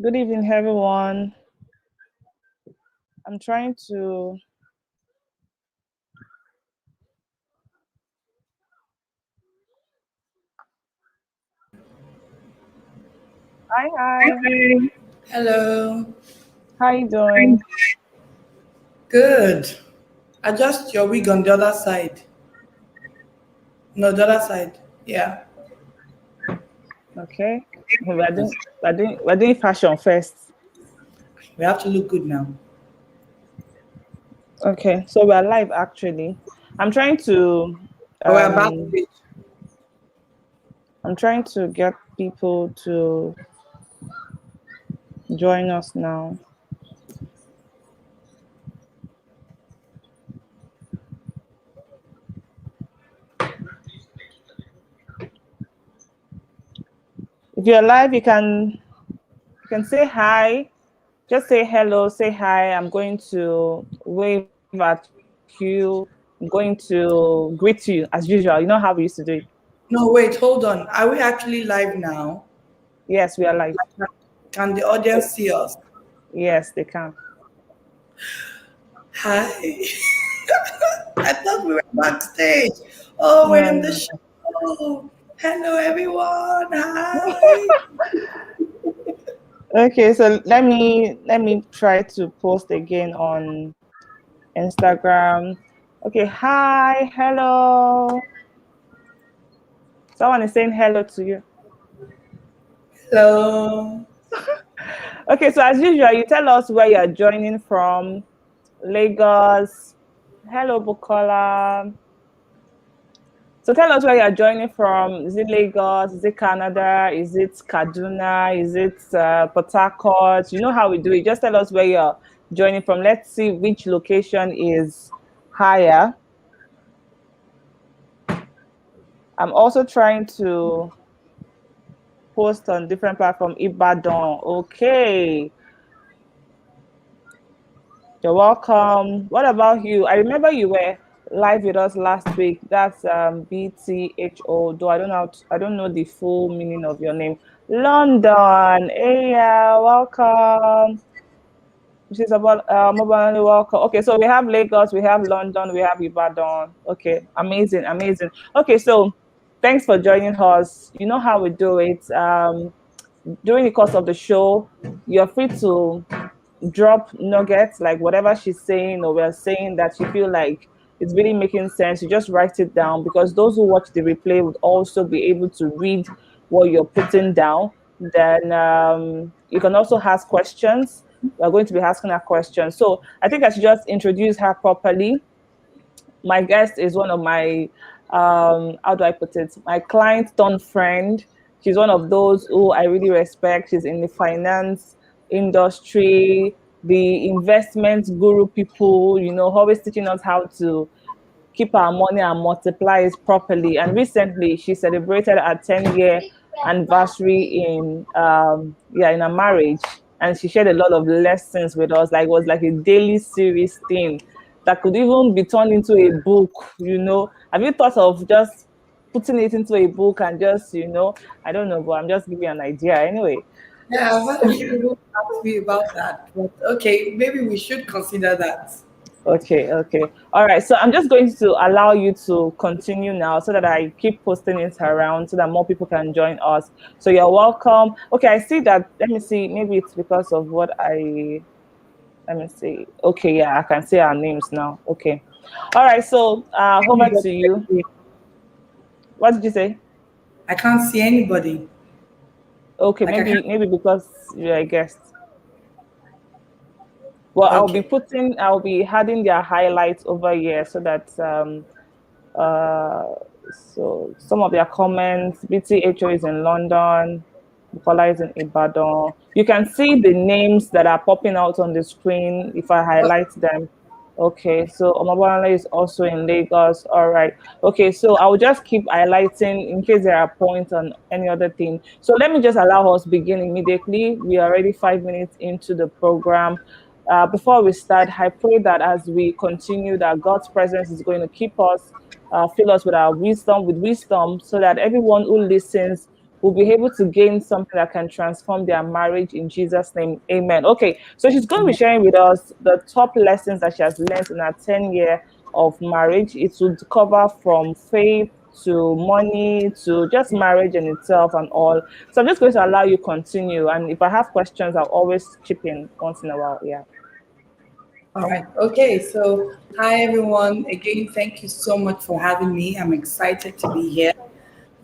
Good evening, everyone. I'm trying to. Hi, hi. Hello. How you doing? Good. Adjust your wig on the other side. No, the other side. Yeah. Okay. We're doing fashion first. We have to look good now. Okay, so we're live actually. I'm trying to Oh, we're um backstage. I'm trying to get people to join us now. If you're live, you can say hi. Just say hello, say hi. I'm going to wave at you. I'm going to greet you as usual. You know how we used to do it. No, wait, hold on. Are we actually live now? Yes, we are live. Can the audience see us? Yes, they can. Hi. I thought we were backstage. Oh, we're No, in the no. show. Hello, everyone. Hi. Okay, so let me try to post again on Instagram. Okay, hi, hello. Someone is saying hello to you. Hello. Okay, so as usual, you tell us where you're joining from. Lagos. Hello, Bukola. So tell us where you're joining from. Is it Lagos? Is it Canada? Is it Kaduna? Is it Port Harcourt? You know how we do it. Just tell us where you're joining from. Let's see which location is higher. I'm also trying to post on different platforms. Ibadan. Okay. You're welcome. What about you? I remember you were live with us last week. That's BTHO. Though I don't know the full meaning of your name. London. Hey, welcome. Which is about mobile welcome. Okay, so we have Lagos, we have London, we have Ibadan. Okay, amazing, amazing. Okay, so thanks for joining us. You know how we do it. During the course of the show, you're free to drop nuggets, like whatever she's saying or we're saying that you feel like it's really making sense. You just write it down because those who watch the replay would also be able to read what you're putting down. Then you can also ask questions. We're going to be asking her questions. So I think I should just introduce her properly. My guest is one of my how do I put it, my client turned friend. She's one of those who I really respect. She's in the finance industry, the investment guru people, always teaching us how to keep our money and multiply it properly. And recently she celebrated her 10-year anniversary in a marriage, and she shared a lot of lessons with us. Like, it was like a daily series thing that could even be turned into a book. Have you thought of just putting it into a book and just, I don't know, but I'm just giving you an idea anyway. Yeah, I've had a few people ask me about that. But okay, maybe we should consider that. Okay, okay. All right. So I'm just going to allow you to continue now so that I keep posting it around so that more people can join us. So you're welcome. Okay, I see that. Let me see. Maybe it's because of let me see. Okay, yeah, I can see our names now. Okay. All right. So over to you. What did you say? I can't see anybody. Okay, Like I can't. maybe because you're a guest. Well, Okay. I'll be adding their highlights over here so that Uh, so some of their comments, BTHO is in London, Bukola is in Ibadan. You can see the names that are popping out on the screen if I highlight them. Okay, so Omobana is also in Lagos. All right. Okay, so I will just keep highlighting in case there are points on any other thing. So let me just allow us begin immediately. We are already 5 minutes into the program. Before we start, I pray that as we continue, that God's presence is going to keep us, fill us with wisdom, so that everyone who listens will be able to gain something that can transform their marriage in Jesus' name. Amen. Okay, so she's going to be sharing with us the top lessons that she has learned in her 10-year of marriage. It would cover from faith to money to just marriage in itself and all. So I'm just going to allow you continue. And if I have questions, I'll always chip in once in a while. Yeah. All right. Okay. So, hi everyone. Again, thank you so much for having me. I'm excited to be here.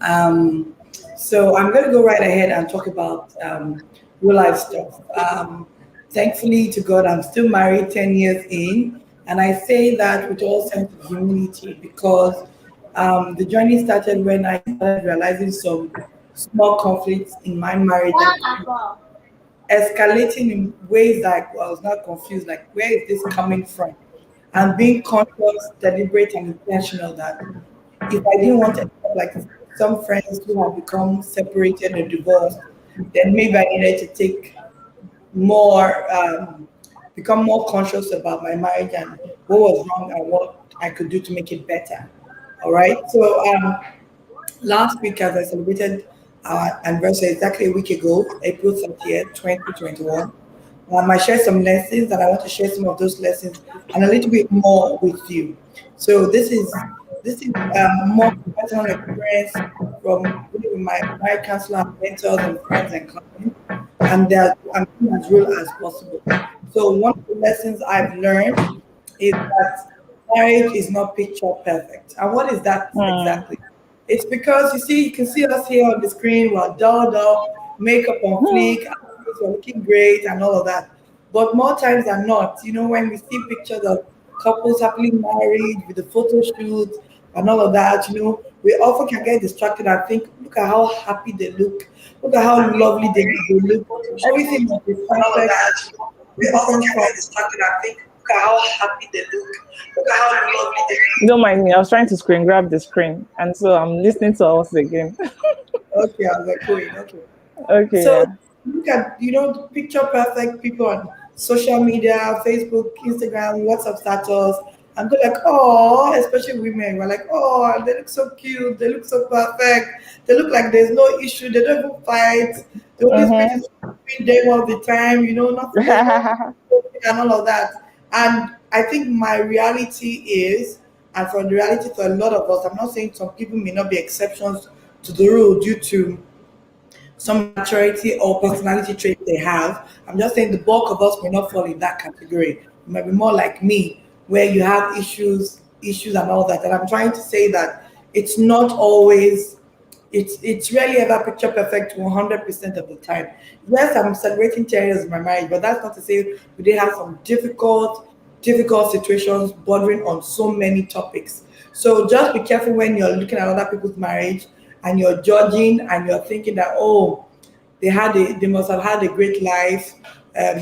Um, so I'm going to go right ahead and talk about real life stuff. Thankfully to God, I'm still married 10 years in, and I say that with all sense of humility because the journey started when I started realizing some small conflicts in my marriage that escalating in ways that I was not confused, like where is this coming from? And being conscious, deliberate, and intentional that if I didn't want to end up like some friends who have become separated or divorced, then maybe I needed to take more, become more conscious about my marriage and what was wrong and what I could do to make it better. All right. So last week, as I celebrated our anniversary exactly a week ago, April 30th, 2021, I shared some lessons and I want to share some of those lessons and a little bit more with you. So this is more personal experience from really with my marriage counselor and mentors and friends and clients, and that I'm being as real as possible. So one of the lessons I've learned is that marriage is not picture perfect. And what is that Hmm. exactly? It's because you can see us here on the screen, we're dolled up, makeup on Hmm. fleek, outfits, we're looking great and all of that. But more times than not, when we see pictures of couples happily married with the photo shoots and all of that, we often can get distracted and think, look at how happy they look at how lovely they look. Everything must be And all of perfect, that, we often different can from get distracted and think, look at how happy they look. Look at how lovely they look. Don't mind me, I was trying to screen grab the screen. And so I'm listening to us again. okay, I was like, okay. Okay, So yeah. look at picture perfect people on social media, Facebook, Instagram, WhatsApp status, and go like, oh, especially women, we're like, oh, they look so cute, they look so perfect, they look like there's no issue, they don't even fight, they always spend Mm-hmm. it between them all the time, not there's no and all of that. And I think my reality is, and for the reality for a lot of us, I'm not saying some people may not be exceptions to the rule due to some maturity or personality trait they have. I'm just saying the bulk of us may not fall in that category. You might be more like me, where you have issues and all that. And I'm trying to say that it's not always it's rarely ever picture perfect 100% of the time. Yes, I'm celebrating 10 years of my marriage, but that's not to say we did have some difficult situations bordering on so many topics. So just be careful when you're looking at other people's marriage and you're judging and you're thinking that, oh, they must have had a great life,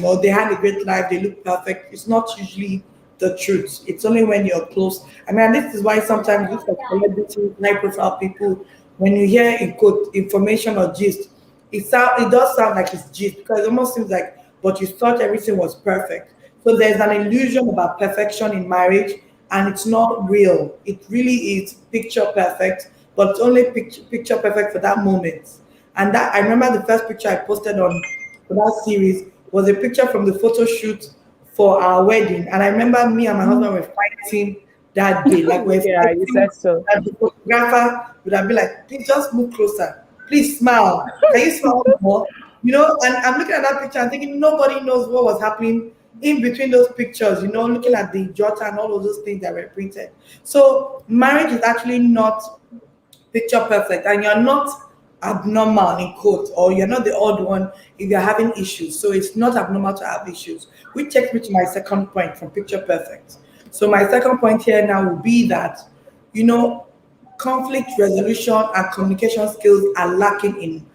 or they had a great life, they look perfect. It's not usually the truth. It's only when you're close. I mean, and this is why sometimes look at celebrities, high profile people, when you hear in quote information or gist, it does sound like it's gist because it almost seems like, but you thought everything was perfect. So there's an illusion about perfection in marriage, and it's not real. It really is picture perfect, but it's only picture perfect for that moment. And that I remember the first picture I posted on for that series was a picture from the photo shoot for our wedding. And I remember me and my husband were fighting that day. Like we're Yeah, you fighting said so. that the photographer would have been like, please just move closer. Please smile. Can you smile more? And I'm looking at that picture and thinking nobody knows what was happening in between those pictures, looking at the jota and all of those things that were printed. So marriage is actually not picture perfect and you're not abnormal in quote, or you're not the odd one if you're having issues. So it's not abnormal to have issues, which takes me to my second point from picture perfect. So my second point here now will be that you know conflict resolution and communication skills are lacking in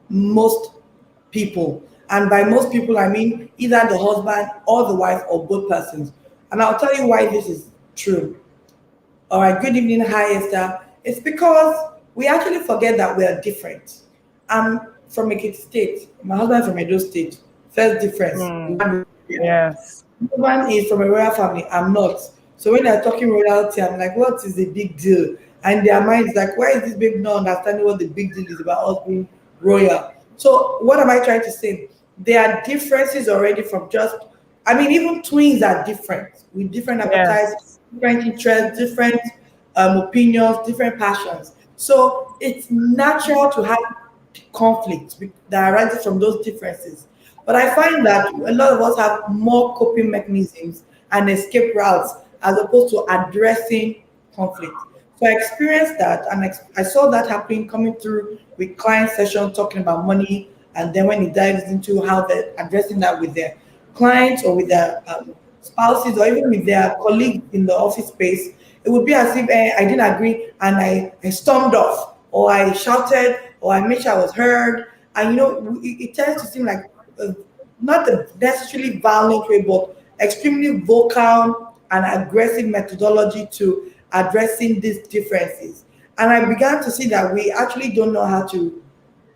most people. And by most people I mean either the husband or the wife or both persons. And I'll tell you why this is true. All right, good evening. Hi, Esther. It's because we actually forget that we are different. I'm from Ekiti State. My husband from Edo State. First difference. Hmm. One area. Yes. My husband is from a royal family. I'm not. So when they're talking royalty, I'm like, what is the big deal? And their mind is like, why is this baby not understanding what the big deal is about us being royal. So what am I trying to say? There are differences already from just, I mean, even twins are different with different appetites, Yes. different interests, different opinions, different passions. So it's natural to have conflict that arises from those differences. But I find that a lot of us have more coping mechanisms and escape routes as opposed to addressing conflict. So I experienced that, and I saw that happening coming through with client session talking about money, and then when it dives into how they're addressing that with their clients or with their spouses or even with their colleagues in the office space, it would be as if I didn't agree and I stormed off or I shouted or I made sure I was heard. And it tends to seem like uh, not a necessarily violent way, but extremely vocal and aggressive methodology to addressing these differences. And I began to see that we actually don't know how to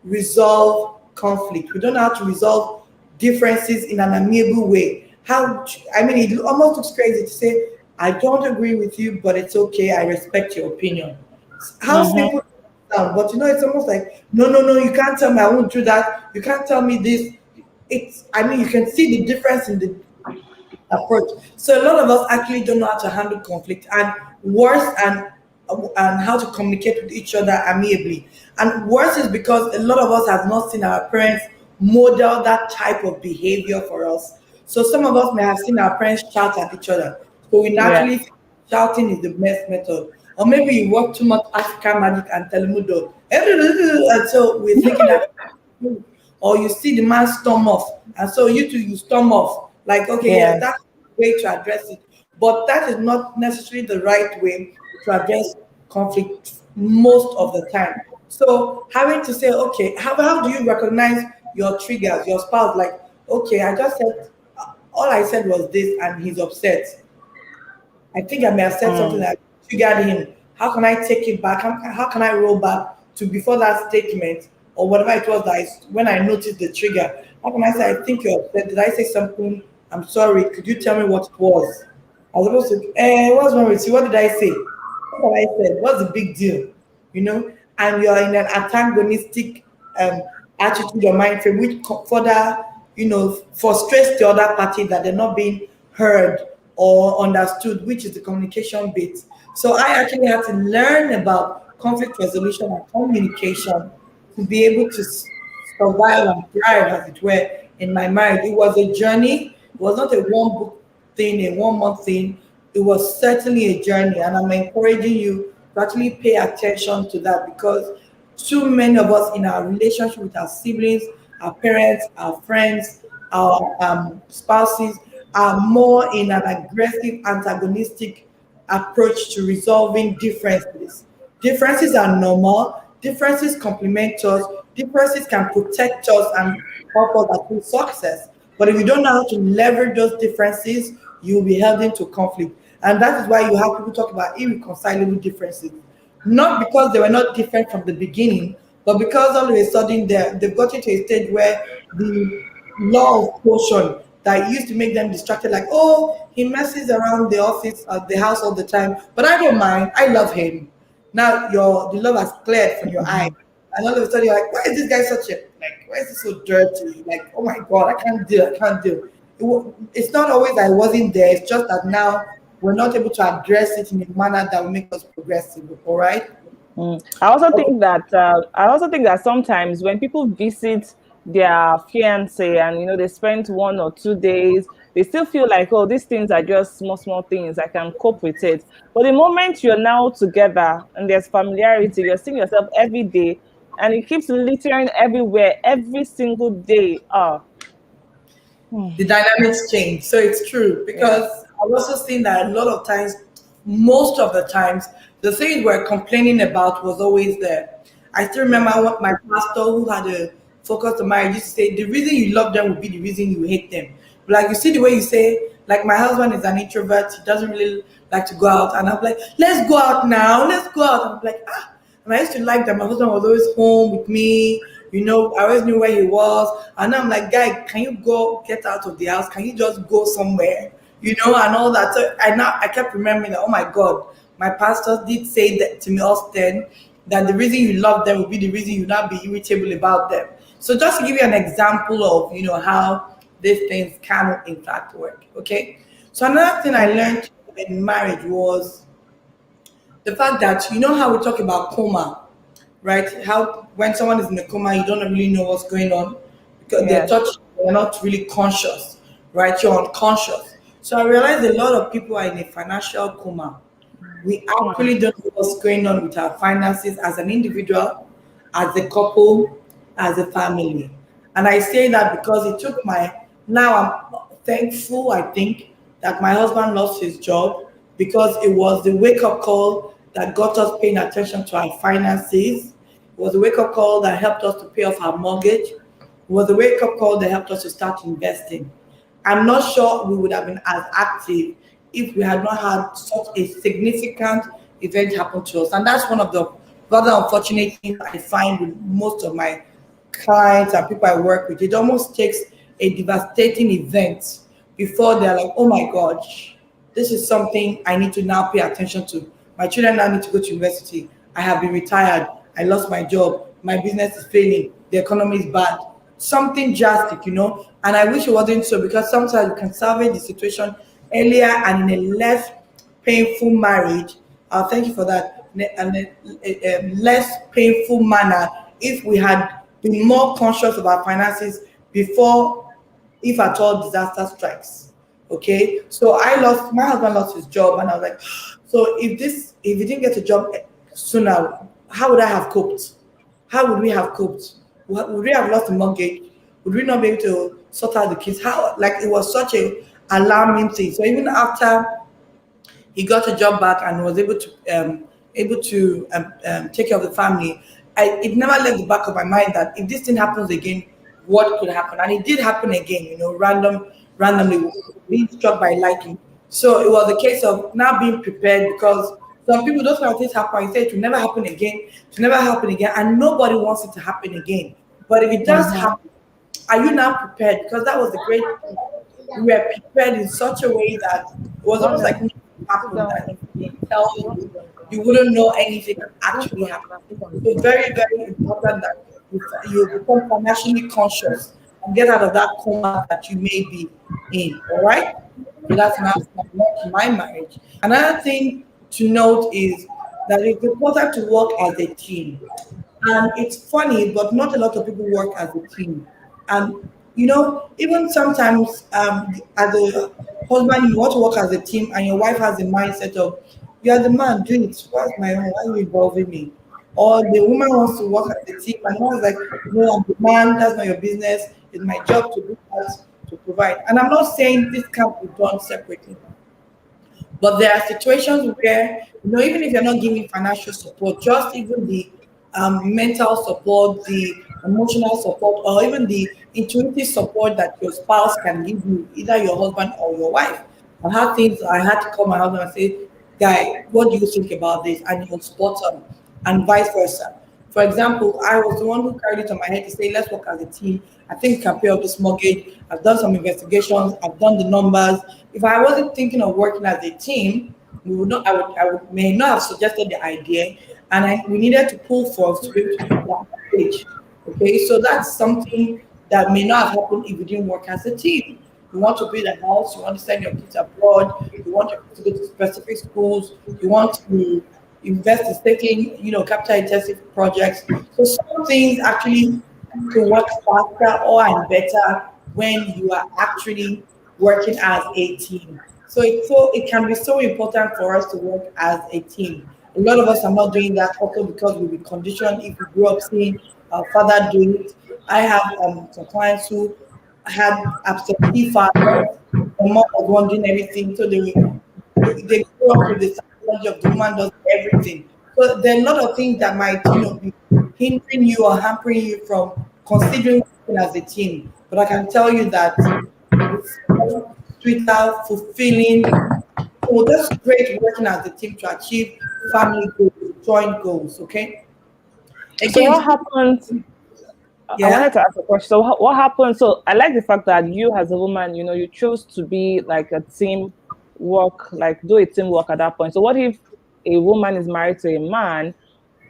resolve conflict. We don't know how to resolve differences in an amiable way. I mean, it almost looks crazy to say, I don't agree with you, but it's okay. I respect your opinion. How Mm-hmm. simple sound, but it's almost like, no, no, no, you can't tell me I won't do that. You can't tell me this. I mean, you can see the difference in the approach. So a lot of us actually don't know how to handle conflict, and worse, and how to communicate with each other amiably. And worse is because a lot of us have not seen our parents model that type of behavior for us. So some of us may have seen our parents shout at each other. So we naturally Yes. think shouting is the best method. Or maybe you work too much African magic and telemundo. And so we're thinking that, or you see the man storm off, and so you too you storm off. Like, okay, yes, Yes. that's the way to address it, but that is not necessarily the right way to address conflict most of the time. So having to say, okay, how do you recognize your triggers, your spouse? Like, okay, I just said, all I said was this, and he's upset. I think I may have said something Mm. that triggered him. How can I take it back? How can I roll back to before that statement or whatever it was that when I noticed the trigger? How can I say, I think you're upset? Did I say something? I'm sorry. Could you tell me what it was? I was supposed to, what's wrong with you? What did I say? What did I say? What's the big deal? And you're in an antagonistic um, attitude or mind frame, which further, frustrates the other party that they're not being heard or understood, which is the communication bit. So I actually had to learn about conflict resolution and communication to be able to survive and thrive, as it were, in my marriage. It was a journey. It was not a one book thing, a 1 month thing. It was certainly a journey, and I'm encouraging you to actually pay attention to that, because too many of us in our relationship with our siblings, our parents, our friends, our spouses are more in an aggressive, antagonistic approach to resolving differences. Differences are normal. Differences complement us. Differences can protect us and help us achieve success. But if you don't know how to leverage those differences, you'll be held into conflict. And that is why you have people talk about irreconcilable differences. Not because they were not different from the beginning, but because all of a sudden they've gotten to a stage where the law of motion that used to make them distracted, like, oh, he messes around the office at the house all the time, but I don't mind. I love him. Now the love has cleared from your eye, and all of a sudden you're like, why is this guy such a like? Why is he so dirty? Like, oh my god, I can't deal. I can't deal. It's not always that I wasn't there. It's just that now we're not able to address it in a manner that will make us progressive. All right. Mm. I also think that sometimes when people visit their fiance and they spend 1 or 2 days, they still feel like, oh, these things are just small small things, I can cope with it. But the moment you're now together and there's familiarity, you're seeing yourself every day, and it keeps littering everywhere every single day. Oh. The dynamics change. So it's true, because Yes. I've also seen that a lot of times, most of the times, the things we're complaining about was always there. I still remember what my pastor, who had a focus on marriage, used to say, the reason you love them will be the reason you hate them. Like, you see the way you say, like, my husband is an introvert, he doesn't really like to go out, and I'm like, let's go out now, let's go out. And I'm like, ah. And I used to like that my husband was always home with me. I always knew where he was. And I'm like, guy, can you go get out of the house? Can you just go somewhere? And all that. So I kept remembering that, oh my God, my pastor did say that to me often, that the reason you love them will be the reason you not be irritable about them. So just to give you an example of how these things can in fact work. Okay. So another thing I learned in marriage was the fact that how we talk about coma, right? How when someone is in a coma, you don't really know what's going on because Yes. they're not really conscious, right? You're unconscious. So I realized a lot of people are in a financial coma. We Hmm. actually don't know what's going on with our finances as an individual, as a couple, as a family. And I say that because it took now I'm thankful, I think, that my husband lost his job because it was the wake up call that got us paying attention to our finances. It was a wake up call that helped us to pay off our mortgage. It was a wake up call that helped us to start investing. I'm not sure we would have been as active if we had not had such a significant event happen to us. And that's one of the rather unfortunate things I find with most of my clients and people I work with. It almost takes a devastating event before they're like, oh my gosh, this is something I need to now pay attention to. My children now need to go to university. I have been retired. I lost my job. My business is failing. The economy is bad. Something drastic. And I wish it wasn't so because sometimes you can salvage the situation earlier and in a less painful marriage. Thank you for that. And a less painful manner if we had been more conscious of our finances before, if at all, disaster strikes. Okay, so my husband lost his job, and I was like, so if he didn't get a job sooner, how would I have coped? How would we have coped? Would we have lost the mortgage? Would we not be able to sort out the kids? How, like, it was such a alarming thing. So even after he got a job back and was able to take care of the family, it never left the back of my mind that if this thing happens again, what could happen? And it did happen again, randomly being struck by lightning. So it was a case of now being prepared because some people, those kind of things happen. I say it will never happen again, it will never happen again, and nobody wants it to happen again. But if it does Mm-hmm. happen, are you now prepared? Because that was the great thing. We were prepared in such a way that it was almost like nothing happened, that if we tell you, you wouldn't know anything actually happened. So very, very important that you become financially conscious and get out of that coma that you may be in. All right. So that's now my marriage. Another thing to note is that it's important to work as a team. And it's funny, but not a lot of people work as a team. And even sometimes, as a husband, you want to work as a team, and your wife has the mindset of, "You are the man, do it. What's my own? Why are you involving me?" Or the woman wants to work as a team, and the man is like, "No, I'm the man. That's not your business. It's my job to do that, to provide." And I'm not saying this can't be done separately. But there are situations where, even if you're not giving financial support, just even the mental support, the emotional support, or even the intuitive support that your spouse can give you, either your husband or your wife. I had to call my husband and say, "Guy, what do you think about this?" And he was spot on, and vice versa. For example, I was the one who carried it on my head to say, let's work as a team. I think we can pay off this mortgage. I've done some investigations. I've done the numbers. If I wasn't thinking of working as a team, we would not. May not have suggested the idea, and we needed to pull forth to be able to hit that stage. Okay, so that's something that may not have happened if we didn't work as a team. You want to build a house, you want to send your kids abroad, you want your kids to go to specific schools, you want to invest in taking, capital intensive projects. So some things actually can work faster or and better when you are actually working as a team. So it can be so important for us to work as a team. A lot of us are not doing that also because we've been conditioned. If we grew up seeing our father do it, I have some clients who had absentee fathers. The mom was wondering everything, so they grew up with the psychology of the woman does everything. So there are a lot of things that might, be hindering you or hampering you from considering working as a team. But I can tell you that it's much sweeter, fulfilling. So that's great working as a team to achieve family goals, joint goals. Okay. So Again, what happened? I wanted yeah. to ask a question. So what happened? So I like the fact that you, as a woman, you chose to be like a team work, like do a teamwork at that point. So what if a woman is married to a man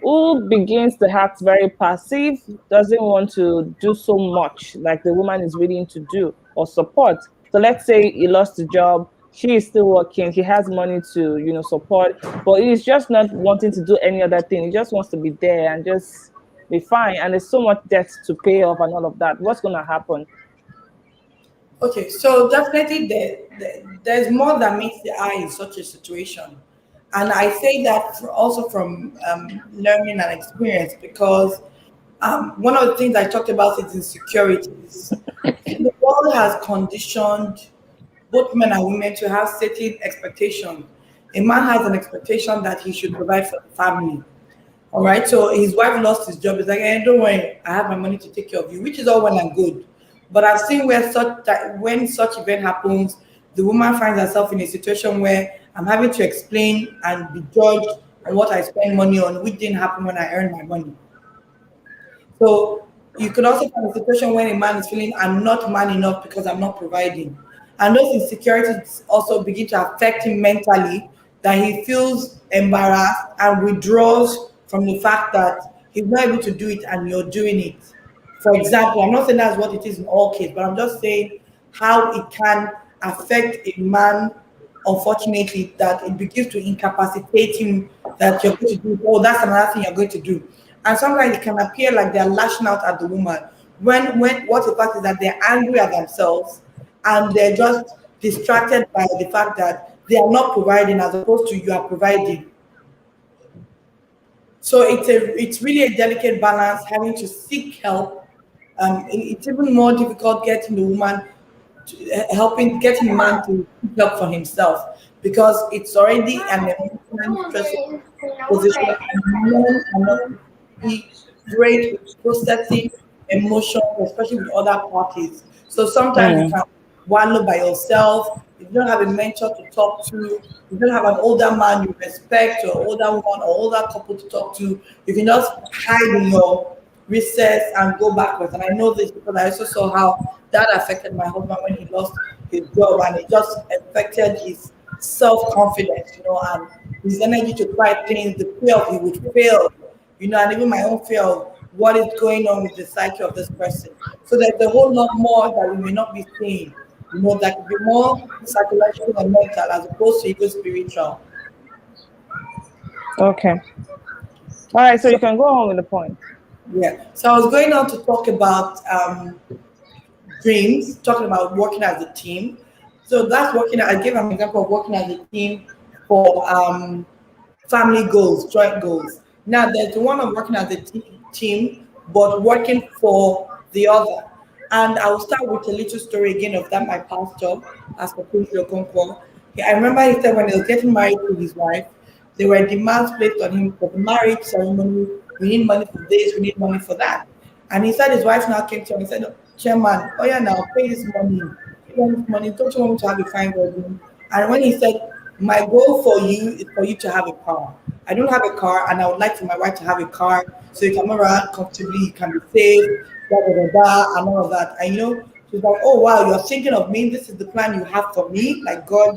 who begins to act very passive, doesn't want to do so much like the woman is willing to do or support. So let's say he lost the job, she is still working, he has money to, support, but he's just not wanting to do any other thing. He just wants to be there and just be fine. And there's so much debt to pay off and all of that. What's going to happen? Okay, so definitely there's more than meets the eye in such a situation. And I say that also from learning and experience because one of the things I talked about is insecurities. The world has conditioned both men and women to have certain expectations. A man has an expectation that he should provide for the family. All right. So his wife lost his job. He's like, don't worry, I have my money to take care of you, which is all well and good. But I've seen where such that when such event happens, the woman finds herself in a situation where I'm having to explain and be judged on what I spend money on, which didn't happen when I earned my money. So you could also find a situation when a man is feeling I'm not man enough because I'm not providing. And those insecurities also begin to affect him mentally, that he feels embarrassed and withdraws from the fact that he's not able to do it and you're doing it. For example, I'm not saying that's what it is in all cases, but I'm just saying how it can affect a man, unfortunately, that it begins to incapacitate him that you're going to do, oh, that's another thing you're going to do. And sometimes it can appear like they're lashing out at the woman when what the fact is that they're angry at themselves and they're just distracted by the fact that they are not providing as opposed to you are providing. So it's really a delicate balance having to seek help. It's even more difficult getting the woman helping getting the man to seek help for himself because it's already an emotionally stressful position and men are not be great with processing emotions, especially with other parties. So sometimes you Mm, can wallow by yourself. If you don't have a mentor to talk to, if you don't have an older man you respect, or older woman or older couple to talk to, you can just hide in your recess and go backwards. And I know this because I also saw how that affected my husband when he lost his job and it just affected his self-confidence, and his energy to try things, the fear of he would fail, and even my own fear of what is going on with the psyche of this person. So there's a whole lot more that we may not be seeing, that could be more psychological and mental as opposed to even spiritual. okay. All right. So So you can go on with the point. yeah. So I was going on to talk about dreams, talking about working as a team. So that's working. I gave an example of working as a team for family goals, joint goals. Now, there's the one of working as a team, but working for the other. And I will start with a little story again of that my pastor, as per Prince Okonkwo. I remember he said when he was getting married to his wife, there were demands placed on him for the marriage ceremony. We need money for this, we need money for that. And he said his wife now came to him and said, Chairman, oh yeah, now pay this money. Pay this money. Don't you want me to have a fine wedding? And when he said, my goal for you is for you to have a car. I don't have a car, and I would like for my wife to have a car so you can move around comfortably, you can be safe, blah, blah, blah, blah, and all of that. And she's like, oh, wow, you're thinking of me. This is the plan you have for me. Like, God,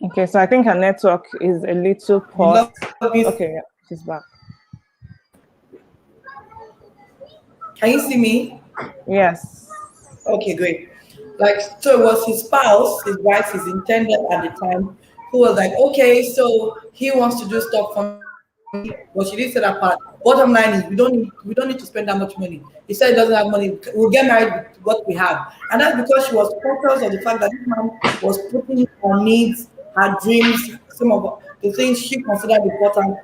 Okay. So I think her network is a little you love paused. me. Okay. Yeah, she's back. Can you see me? Yes. Okay, great. Like, so it was his spouse, his wife, his intended at the time, who was like, okay, so he wants to do stuff for me, but she didn't say that part. Bottom line is we don't need to spend that much money. He said he doesn't have money. We'll get married with what we have. And that's because she was conscious of the fact that this man was putting her needs, her dreams, some of the things she considered important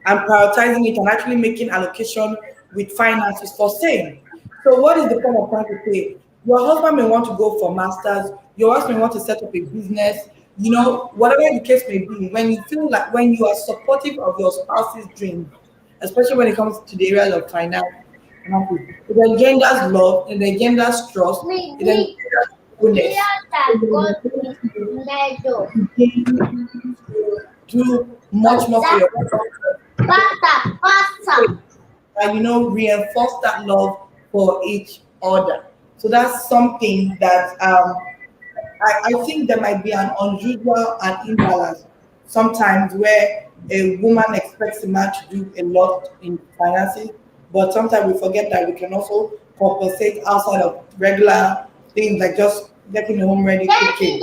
and prioritizing it and actually making allocation with finances for same. So what is the point of trying to say? Your husband may want to go for masters, your husband may want to set up a business, whatever the case may be, when you feel like when you are supportive of your spouse's dreams, especially when it comes to the areas of finance, it engenders love, it engenders trust, it engenders goodness. You begin to do much more for your and reinforce that love for each order. So that's something that I think there might be an unusual and imbalance sometimes where a woman expects a man to do a lot in finances, but sometimes we forget that we can also compensate outside of regular things like just getting the home ready cooking.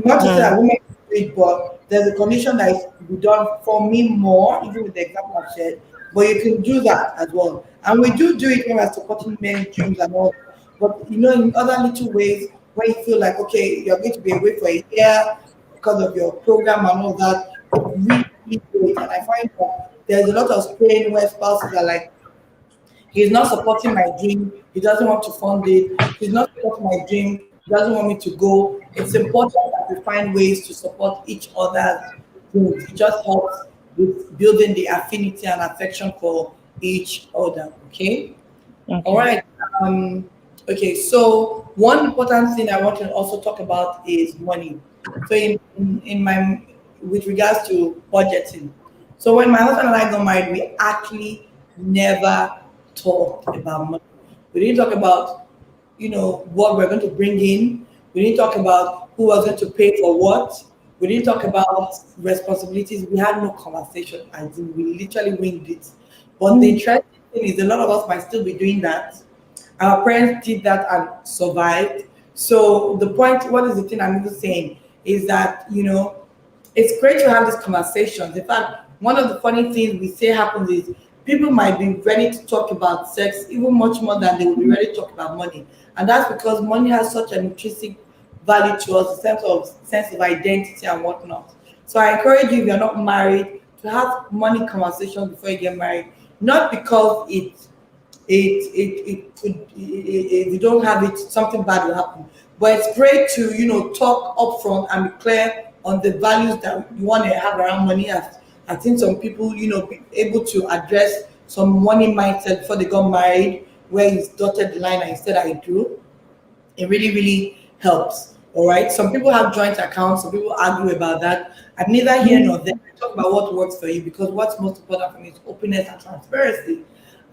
Not to say that Mm. women do it, but there's a condition that is to be done for me more, even with the example I've shared. But you can do that as well. And we do it when we're supporting men's dreams and all. But in other little ways, when you feel like, okay, you're going to be away for a year because of your program and all that, really, really do it. And I find that there's a lot of strain where spouses are like, he's not supporting my dream. He doesn't want to fund it. He's not supporting my dream. He doesn't want me to go. It's important that we find ways to support each other's dreams. It just helps with building the affinity and affection for each other. Okay. All Okay. right. Um, okay. So one important thing I want to also talk about is money. So in my with regards to budgeting. So when my husband and I got married, we actually never talked about money. We didn't talk about what we're going to bring in. We didn't talk about who was going to pay for what. We didn't talk about responsibilities. We had no conversation. And we literally winged it. But the interesting thing is, a lot of us might still be doing that. Our parents did that and survived. So the point, what is the thing I'm even saying, is that it's great to have these conversations. In fact, one of the funny things we say happens is people might be ready to talk about sex even much more than they will be ready to talk about money. And that's because money has such an intrinsic value to us, a sense of identity and whatnot. So I encourage you, if you're not married, to have money conversations before you get married. Not because it could if you don't have it, something bad will happen. But it's great to talk upfront and be clear on the values that you want to have around money. I think some people be able to address some money mindset before they got married, where he's dotted the line and instead I do. It really, really helps. All right. Some people have joint accounts. Some people argue about that. I'm neither here nor there. I talk about what works for you because what's most important for me is openness and transparency.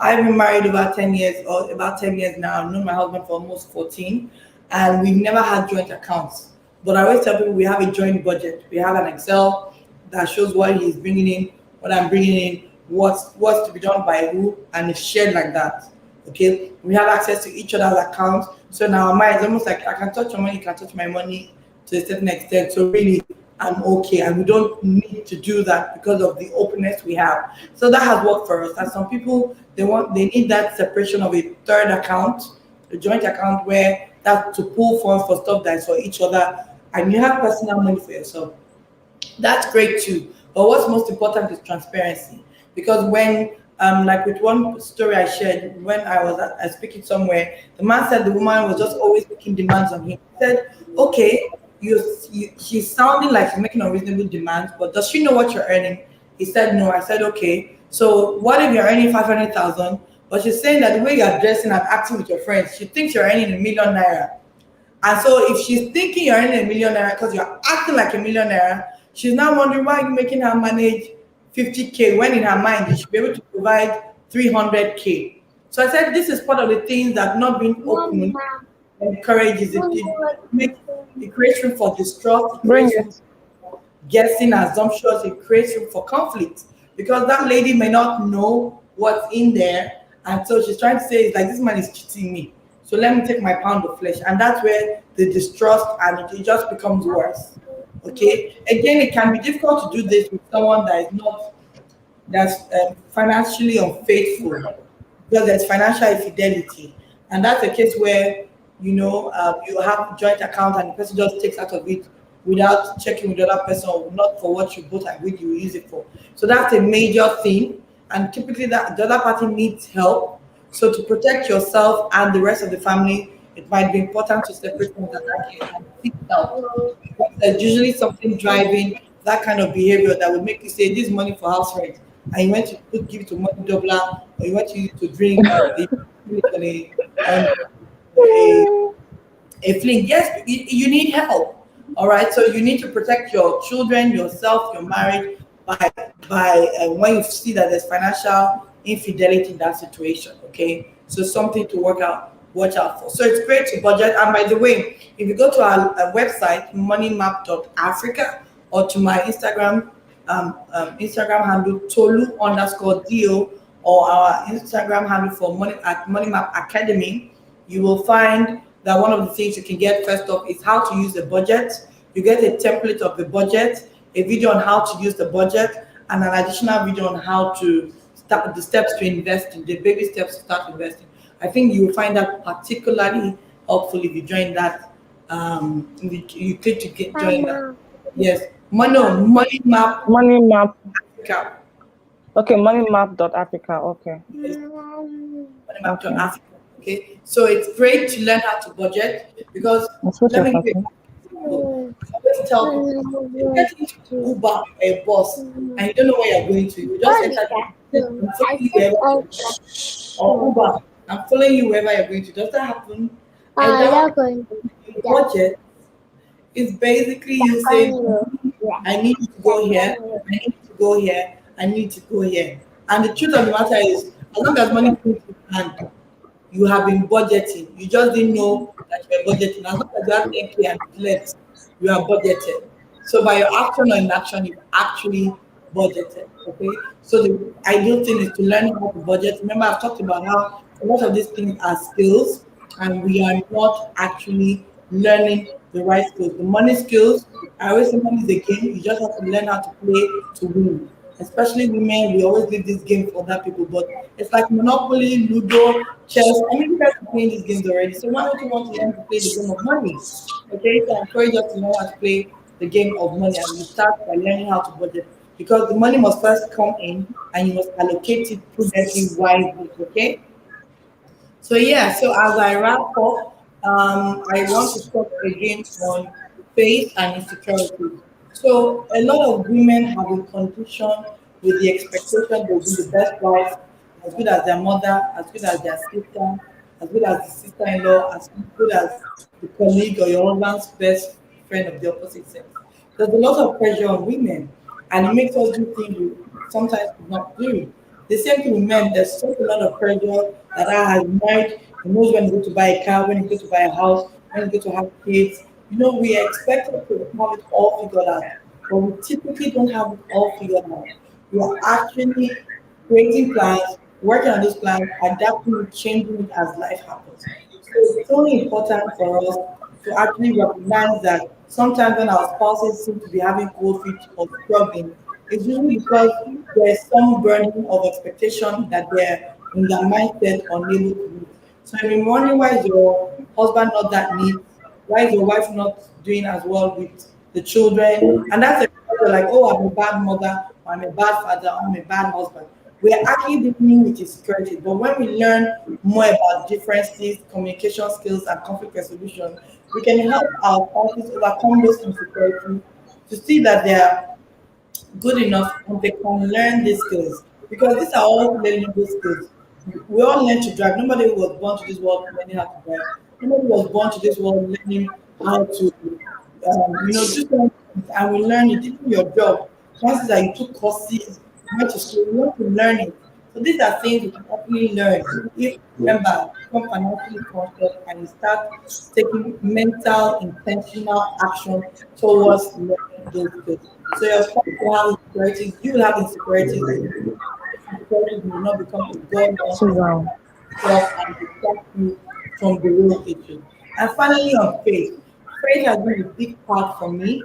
I've been married over 10 years, or about 10 years now. I've known my husband for almost 14, and we've never had joint accounts. But I always tell people we have a joint budget. We have an Excel that shows what he's bringing in, what I'm bringing in, what's to be done by who, and it's shared like that. Okay, we have access to each other's accounts. So now my it's almost like I can touch your money, you can touch my money to a certain extent. So really, I'm okay, and we don't need to do that because of the openness we have. So that has worked for us. And some people they need that separation of a third account, a joint account where that's to pull funds for stuff that's for each other, and you have personal money for yourself. That's great too. But what's most important is transparency. Because when, like with one story I shared, when I was speaking somewhere, the man said the woman was just always making demands on him. He said, okay, she's sounding like she's making unreasonable demands, but does she know what you're earning? He said, no. I said, okay. So what if you're earning 500,000, but she's saying that the way you're dressing and acting with your friends, she thinks you're earning a 1 million naira. And so if she's thinking you're earning a 1 million naira because you're acting like a 1 million naira, she's now wondering why you're making her manage 50K when in her mind you should be able to provide 300K. So I said this is part of the things that not being open encourages. It creates room for distrust, it Bring creates room it. for guessing assumptions, it creates room for conflict because that lady may not know what's in there. And so she's trying to say, it's like, this man is cheating me. So let me take my pound of flesh. And that's where the distrust and it just becomes worse. Okay. Again, it can be difficult to do this with someone that is not that's financially unfaithful because there's financial infidelity, and that's a case where you have joint account and the person just takes out of it without checking with the other person or not for what you both agreed you will use it for. So that's a major thing, and typically that the other party needs help. So to protect yourself and the rest of the family, it might be important to separate things and seek help. Because there's usually something driving that kind of behavior that would make you say, "This is money for house rent," and you went to give it to money doubler, or you went to use it to drink, or you use it on a fling. Yes, you need help. All right, so you need to protect your children, yourself, your marriage by when you see that there's financial infidelity in that situation. Okay, so something to work out. watch out for. So it's great to budget. And by the way, if you go to our website, moneymap.africa, or to my Instagram handle, Tolu underscore DO, or our Instagram handle for money at Money Map Academy, you will find that one of the things you can get first off is how to use the budget. You get a template of the budget, a video on how to use the budget, and an additional video on how to start the steps to invest in, the baby steps to start investing. I think you will find that particularly helpful if you join that. You click to get join that. Yes, money map Money map. Africa. Okay, moneymap.africa. Okay. Yes, money map to Okay. Africa. Okay, so it's great to learn how to budget because I'm supposed let to me give you talking. an example. I always tell people you get into Uber or a bus and you don't know where you're going to. You just enter the I'm following you wherever or Uber. I'm following you wherever you're going to. Does that happen? And that budget is basically you saying, I need to go here, I need to go here, I need to go here. And the truth of the matter is, as long as money comes to hand, you have been budgeting. You just didn't know that you were budgeting. As long as you have 10K and left, you are budgeted. So by your action or inaction, you actually budgeted. Okay. So the ideal thing is to learn how to budget. Remember, I've talked about how a lot of these things are skills, and we are not actually learning the right skills. The money skills, I always say money is a game. You just have to learn how to play to win. Especially women, we always leave this game for other people, but it's like Monopoly, Ludo, chess. I mean, you guys are playing these games already. So why don't you want to learn to play the game of money? Okay, so I encourage us to learn how to play the game of money, and we start by learning how to budget because the money must first come in and you must allocate it prudently, wisely. Okay, so yeah, so as I wrap up, I want to talk again on faith and insecurity. So a lot of women have been conditioned with the expectation they'll be the best wife, as good as their mother, as good as their sister, as good as the sister-in-law, as good as the colleague or your husband's best friend of the opposite sex. There's a lot of pressure on women, and it makes us do things we sometimes do not do. The same thing with men, there's such a lot of pressure that I have married. He knows when he's going to buy a car, when he's going to buy a house, when he's going to have kids. You know, we are expected to have it all figured out, but we typically don't have it all figured out. We are actually creating plans, working on those plans, adapting it, changing it as life happens. So it's only important for us to actually recognize that sometimes when our spouses seem to be having cold feet or struggling, it's usually because there's some burden of expectation that they're in their mindset unable to meet. So if you're wondering why is your husband not that neat, why is your wife not doing as well with the children? And that's a they're like, oh, I'm a bad mother, or I'm a bad father, or I'm a bad husband. We are actually dealing with insecurity. But when we learn more about differences, communication skills, and conflict resolution, we can help our spouses overcome those insecurities to see that they are good enough and they can learn these skills because these are all learnable skills. We all learn to drive. Nobody was born to this world learning how to drive. Nobody was born to this world learning how to, do something. And we learn it. Even your job, chances that you took courses, you went to school, you want to learn it. So these are things we can actually learn if remember become financially conscious and you start taking mental, intentional action towards learning those skills. So your spouse will have insecurities, you will have insecurities. Insecurities will not become a god So wow. yourself and distract you from the real issue. And finally, on faith. Faith has been a big part for me.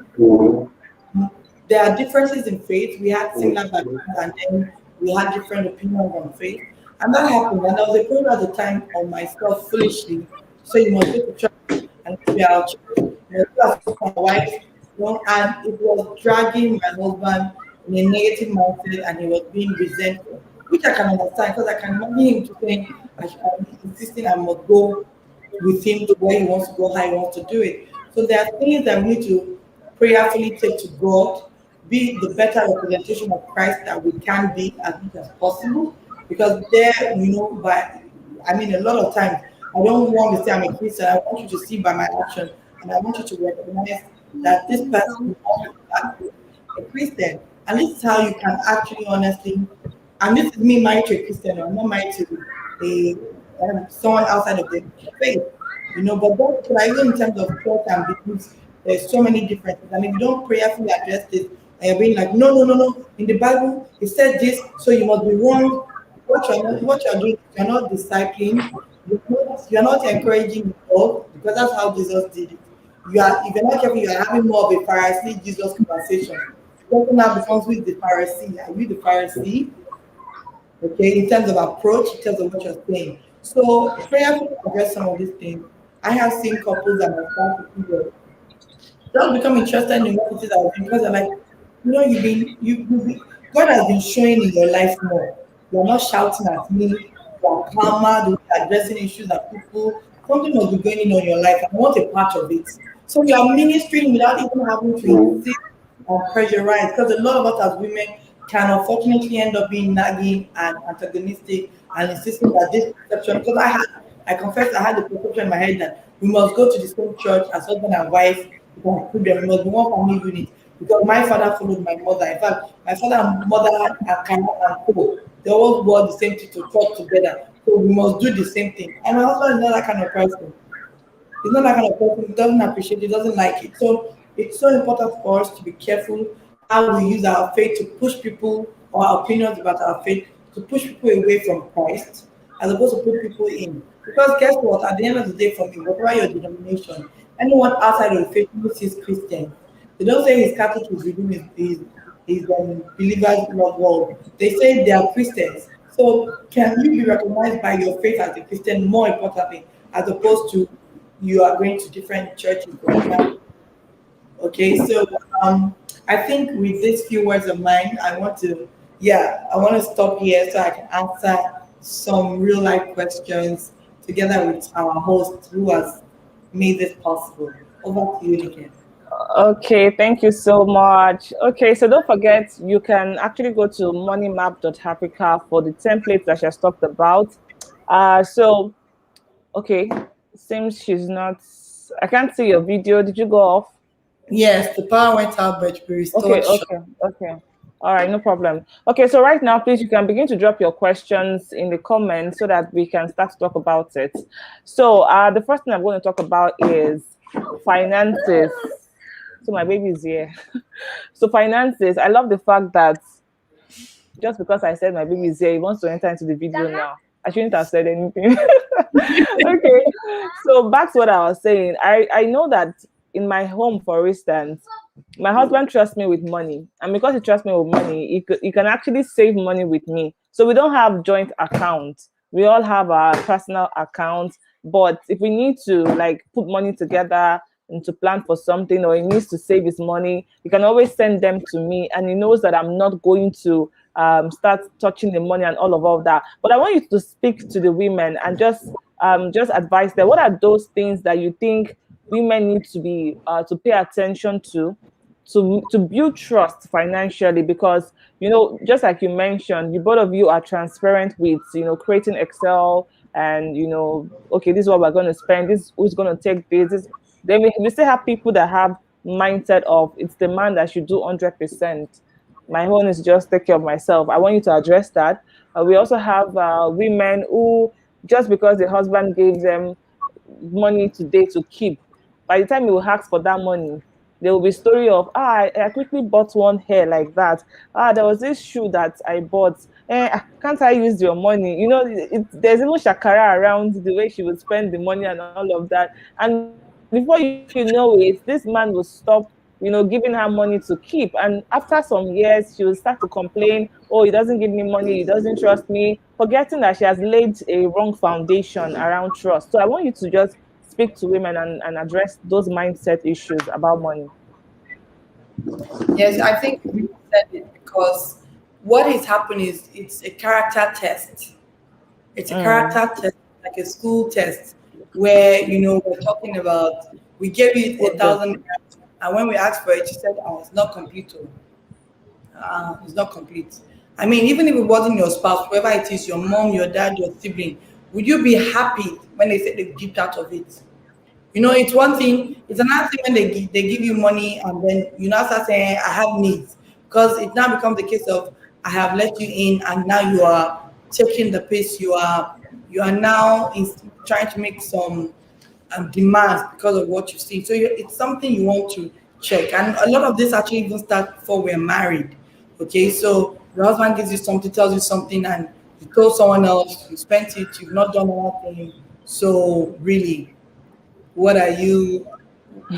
There are differences in faith. We had similar backgrounds and then we had different opinions on faith. And that happened. And there was a period at the time of myself foolishly. So you must go to church and be our church. You must go my wife, and it was dragging my husband in a negative mindset and he was being resentful, which I can understand because I can imagine him to saying, I'm insisting I must go with him to where he wants to go, how he wants to do it. So there are things that we need to prayerfully take to God, be the better representation of Christ that we can be as much as possible. Because there, a lot of times I don't want to say I'm a Christian. I want you to see by my action, and I want you to recognize that this person is not a Christian. And this is how you can actually honestly, and this is me married to a Christian, I'm not married to a someone outside of the faith, but those people, like, even in terms of church and beliefs, there's so many differences. And if you don't prayerfully address this, and you're being like, no, no, no, no, in the Bible, it said this, so you must be wrong. What you're doing, you're not discipling, you're not encouraging love, because that's how Jesus did it. If you're not careful, you're having more of a Pharisee Jesus conversation. The person now becomes, with the Pharisee. Are you the Pharisee? Okay, in terms of approach, in terms of what you're saying. So prayerfully address some of these things. I have seen couples that have started to just become interested in what it is I was doing, because they're like, God has been showing in your life more. You're not shouting at me, you're calmer, you're addressing issues that people, something must be going on in your life. I want a part of it. So you're ministering without even having to insist or pressurize, because a lot of us as women can unfortunately end up being nagging and antagonistic and insisting that this perception, because I confess I had the perception in my head that we must go to the same church as husband and wife, because we must be one family unit, because my father followed my mother. In fact, my father and mother are kind and co. They always wore the same thing to church together. So we must do the same thing. And my husband is not that kind of person. He's not that kind of person. He doesn't appreciate it, doesn't like it. So it's so important for us to be careful how we use our faith to push people, or our opinions about our faith, to push people away from Christ, as opposed to put people in. Because guess what? At the end of the day, for me, whatever your denomination, anyone outside of the faith who sees Christian, they don't say his Catholic is redeemed, his believers love world. They say they are Christians. So can you be recognized by your faith as a Christian, more importantly, as opposed to you are going to different churches, for example? Okay, so I think with these few words of mine, I want to stop here so I can answer some real life questions together with our host who has made this possible. Over to you, Nikin. Okay, thank you so much. Okay, so don't forget you can actually go to moneymap.africa for the templates that she has talked about. So okay, seems she's not. I can't see your video. Did you go off? Yes, the power went out, but we Okay, restored short. okay, okay. All right, no problem. Okay, so right now, please, you can begin to drop your questions in the comments so that we can start to talk about it. So, the first thing I'm going to talk about is finances. So, my baby is here. So, finances, I love the fact that just because I said my baby is here, he wants to enter into the video now. I shouldn't have said anything. Okay, so back to what I was saying. I know that in my home, for instance, my husband trusts me with money, and because he trusts me with money, he can actually save money with me. So we don't have joint accounts. We all have our personal accounts. But if we need to like put money together and to plan for something, or he needs to save his money, he can always send them to me, and he knows that I'm not going to start touching the money and all of that. But I want you to speak to the women and just advise them. What are those things that you think women need to pay attention to build trust financially? Because just like you mentioned, you both of you are transparent with creating Excel, and okay, this is what we're going to spend, this who's going to take this. Then we still have people that have mindset of it's the man that should do 100%. My own is just take care of myself. I want you to address that. We also have women who, just because the husband gave them money today to keep, by the time you will ask for that money, there will be story of I quickly bought one hair like that. There was this shoe that I bought. Can't I use your money? There's even shakara around the way she would spend the money and all of that. And before you know it, this man will stop giving her money to keep. And after some years, she will start to complain, oh, he doesn't give me money, he doesn't trust me, forgetting that she has laid a wrong foundation around trust. So I want you to just speak to women and address those mindset issues about money. Yes, I think we said it, because what is happening is it's a character test. It's a Mm, character test, like a school test, where we're talking about, we gave you a okay. thousand, and when we asked for it, she said, "Oh, it's not complete. It's not complete." I mean, even if it wasn't your spouse, whoever it is, your mom, your dad, your sibling, would you be happy when they said they dipped out of it? It's one thing. It's another thing when they give you money, and then you now start saying, "I have needs," because it now becomes the case of, I have let you in, and now you are taking the piece. you are now trying to make some demands because of what you see. So it's something you want to check. And a lot of this actually even starts before we're married. Okay, so your husband gives you something, tells you something, and you told someone else, you spent it, you've not done anything. So really, what are you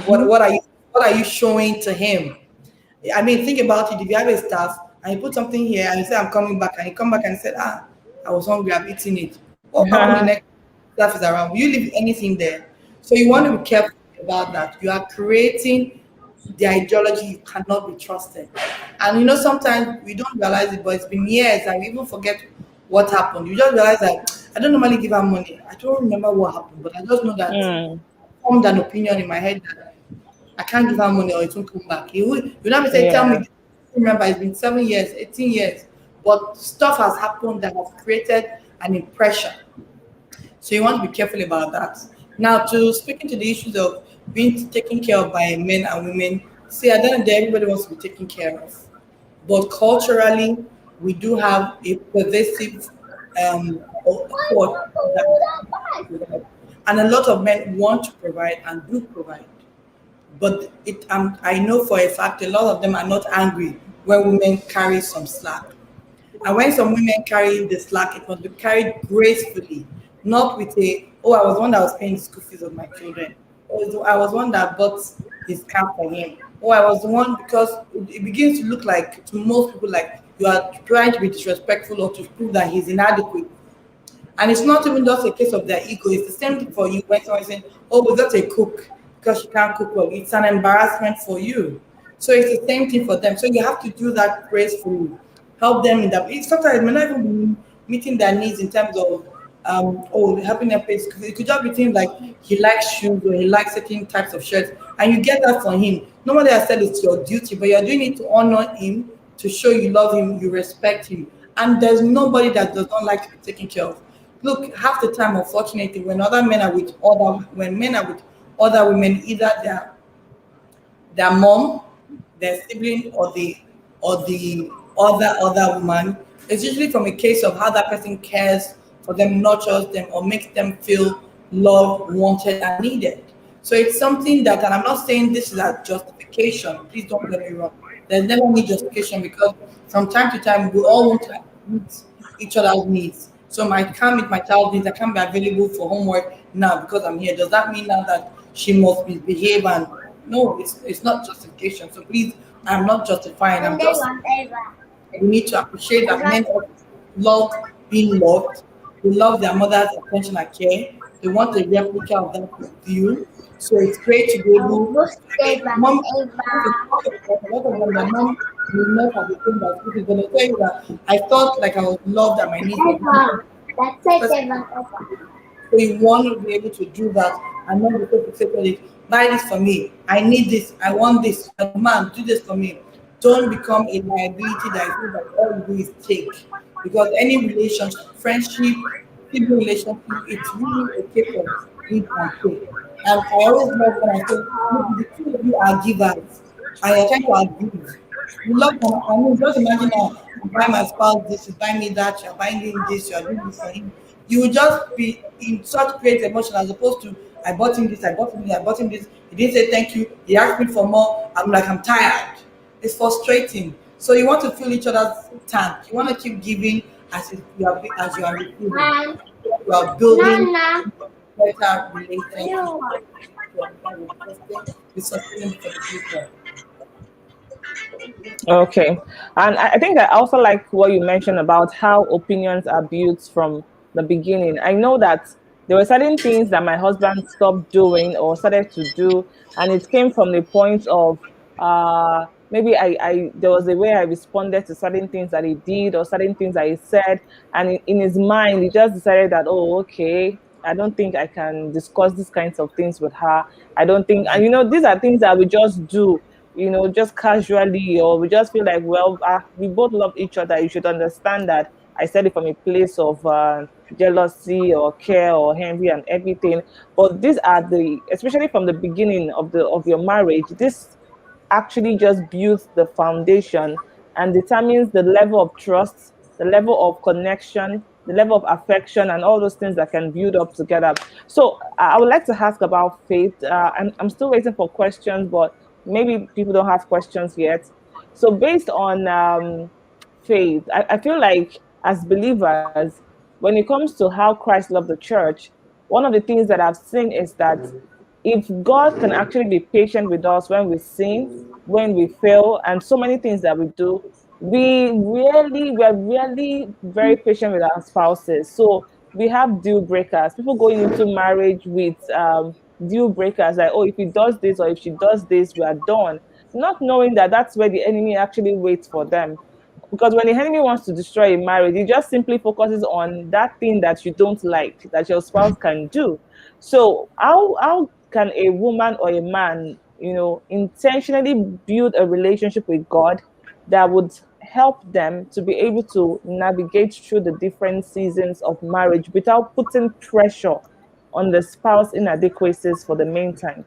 what are you what are you showing to him? I mean, think about it. If you have a staff and you put something here and you say, I'm coming back, and you come back and said, I was hungry, I've eaten it. What will happen the next staff is around? Will you leave anything there? So you want to be careful about that. You are creating the ideology you cannot be trusted. And sometimes we don't realize it, but it's been years and we even forget what happened. You just realize that I don't normally give her money. I don't remember what happened, but I just know that Mm, I formed an opinion in my head that I can't give her money or it won't come back. You not be say, tell me, yeah. this. Remember, it's been 7 years, 18 years, but stuff has happened that has created an impression. So you want to be careful about that. Now, to speaking to the issues of being taken care of by men and women, see, at the end of the day, everybody wants to be taken care of. But culturally, we do have a pervasive thought that and a lot of men want to provide and do provide. But I know for a fact a lot of them are not angry when women carry some slack. And when some women carry the slack, it must be carried gracefully, not with oh, I was the one that was paying the school fees of my children. I was the one that bought his car for him. Oh, I was the one because it begins to look like to most people like you are trying to be disrespectful or to prove that he's inadequate. And it's not even just a case of their ego. It's the same thing for you when someone is saying, "Oh, we got a cook because she can't cook well." It's an embarrassment for you. So it's the same thing for them. So you have to do that gracefully. Help them in that. Sometimes it may not even be meeting their needs in terms of oh, helping them pay school. It could just be things like he likes shoes or he likes certain types of shirts, and you get that for him. Nobody has said it's your duty, but you're doing it to honor him, to show you love him, you respect him. And there's nobody that does not like to be taken care of. Look, half the time, unfortunately, when men are with other women, either their mom, their sibling, or the other woman, it's usually from a case of how that person cares for them, nurtures them, or makes them feel loved, wanted, and needed. So it's something that, and I'm not saying this is a justification. Please don't get me wrong. There's never any justification because from time to time we all want to meet each other's needs. So I can't meet my child's needs. I can't be available for homework now because I'm here. Does that mean now that she must misbehave? And no, it's not justification. So please, I'm not justifying. I'm just we need to appreciate that men love being loved. They love their mother's attention and care. They want a replica of that with you. So it's great to be able. I mean, mom, a lot of them, their mom will not have the thing that people going to tell you that I felt like I was loved and my needs were met. So you want to be able to do that and not be able to say, "Well, buy this for me. I need this. I want this. Man, do this for me." Don't become a liability that is that all you do is take. Because any relationship, friendship, sibling relationship, it's really a case of give and take. And I always love when I say, "Look, the two of you are givers and you're trying to give." You love them. I mean, just imagine now, you buy my spouse this, you buy me that, you're buying him this, you're doing this for him. You will just be in such great emotion as opposed to, I bought him this, I bought him this, I bought him this. He didn't say thank you. He asked me for more. I'm like, I'm tired. It's frustrating. So you want to fill each other's tank. You want to keep giving as you are receiving. You are building better relationship. Be sustainable for the future. Okay. And I think I also like what you mentioned about how opinions are built from the beginning. I know that there were certain things that my husband stopped doing or started to do, and it came from the point of maybe I there was a way I responded to certain things that he did or certain things that he said, and in his mind he just decided that, oh, okay, I don't think I can discuss these kinds of things with her. I don't think, and these are things that we just do, just casually, or we just feel like, well, we both love each other. You should understand that I said it from a place of jealousy or care or envy and everything. But these are especially from the beginning of your marriage, this actually just builds the foundation and determines the level of trust, the level of connection, the level of affection and all those things that can build up together. So I would like to ask about faith. I'm still waiting for questions, but maybe people don't have questions yet. So based on faith, I feel like as believers, when it comes to how Christ loved the church, one of the things that I've seen is that if God can actually be patient with us when we sin, when we fail, and so many things that we do, we're really very patient with our spouses. So we have deal breakers. People going into marriage with deal breakers, like, oh, if he does this or if she does this, we are done. Not knowing that that's where the enemy actually waits for them. Because when the enemy wants to destroy a marriage, he just simply focuses on that thing that you don't like, that your spouse can do. So how can a woman or a man, intentionally build a relationship with God that would help them to be able to navigate through the different seasons of marriage without putting pressure on the spouse inadequacies for the meantime?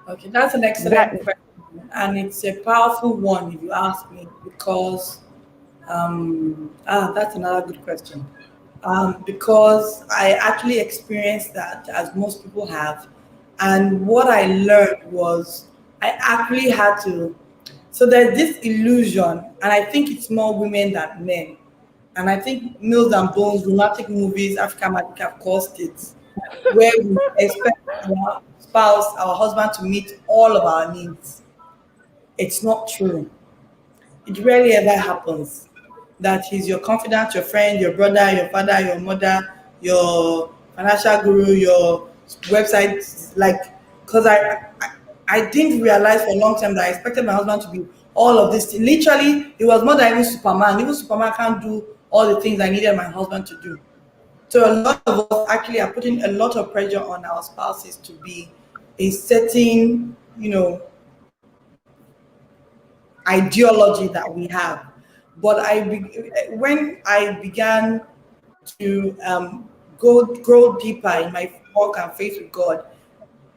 Okay, that's an That excellent question, and it's a powerful one if you ask me, because that's another good question. Because I actually experienced that, as most people have, and what I learned was I actually had to. So there's this illusion, and I think it's more women than men. And I think Mills and Bones, romantic movies, African Magic have caused it, where we expect our spouse, our husband to meet all of our needs. It's not true. It rarely ever happens that he's your confidant, your friend, your brother, your father, your mother, your financial guru, your website. Like, because I didn't realize for a long time that I expected my husband to be all of this. Literally, he was more than even Superman. Even Superman can't do all the things I needed my husband to do. So a lot of us actually are putting a lot of pressure on our spouses to be a certain, ideology that we have. But when I began to go grow deeper in my walk and faith with God,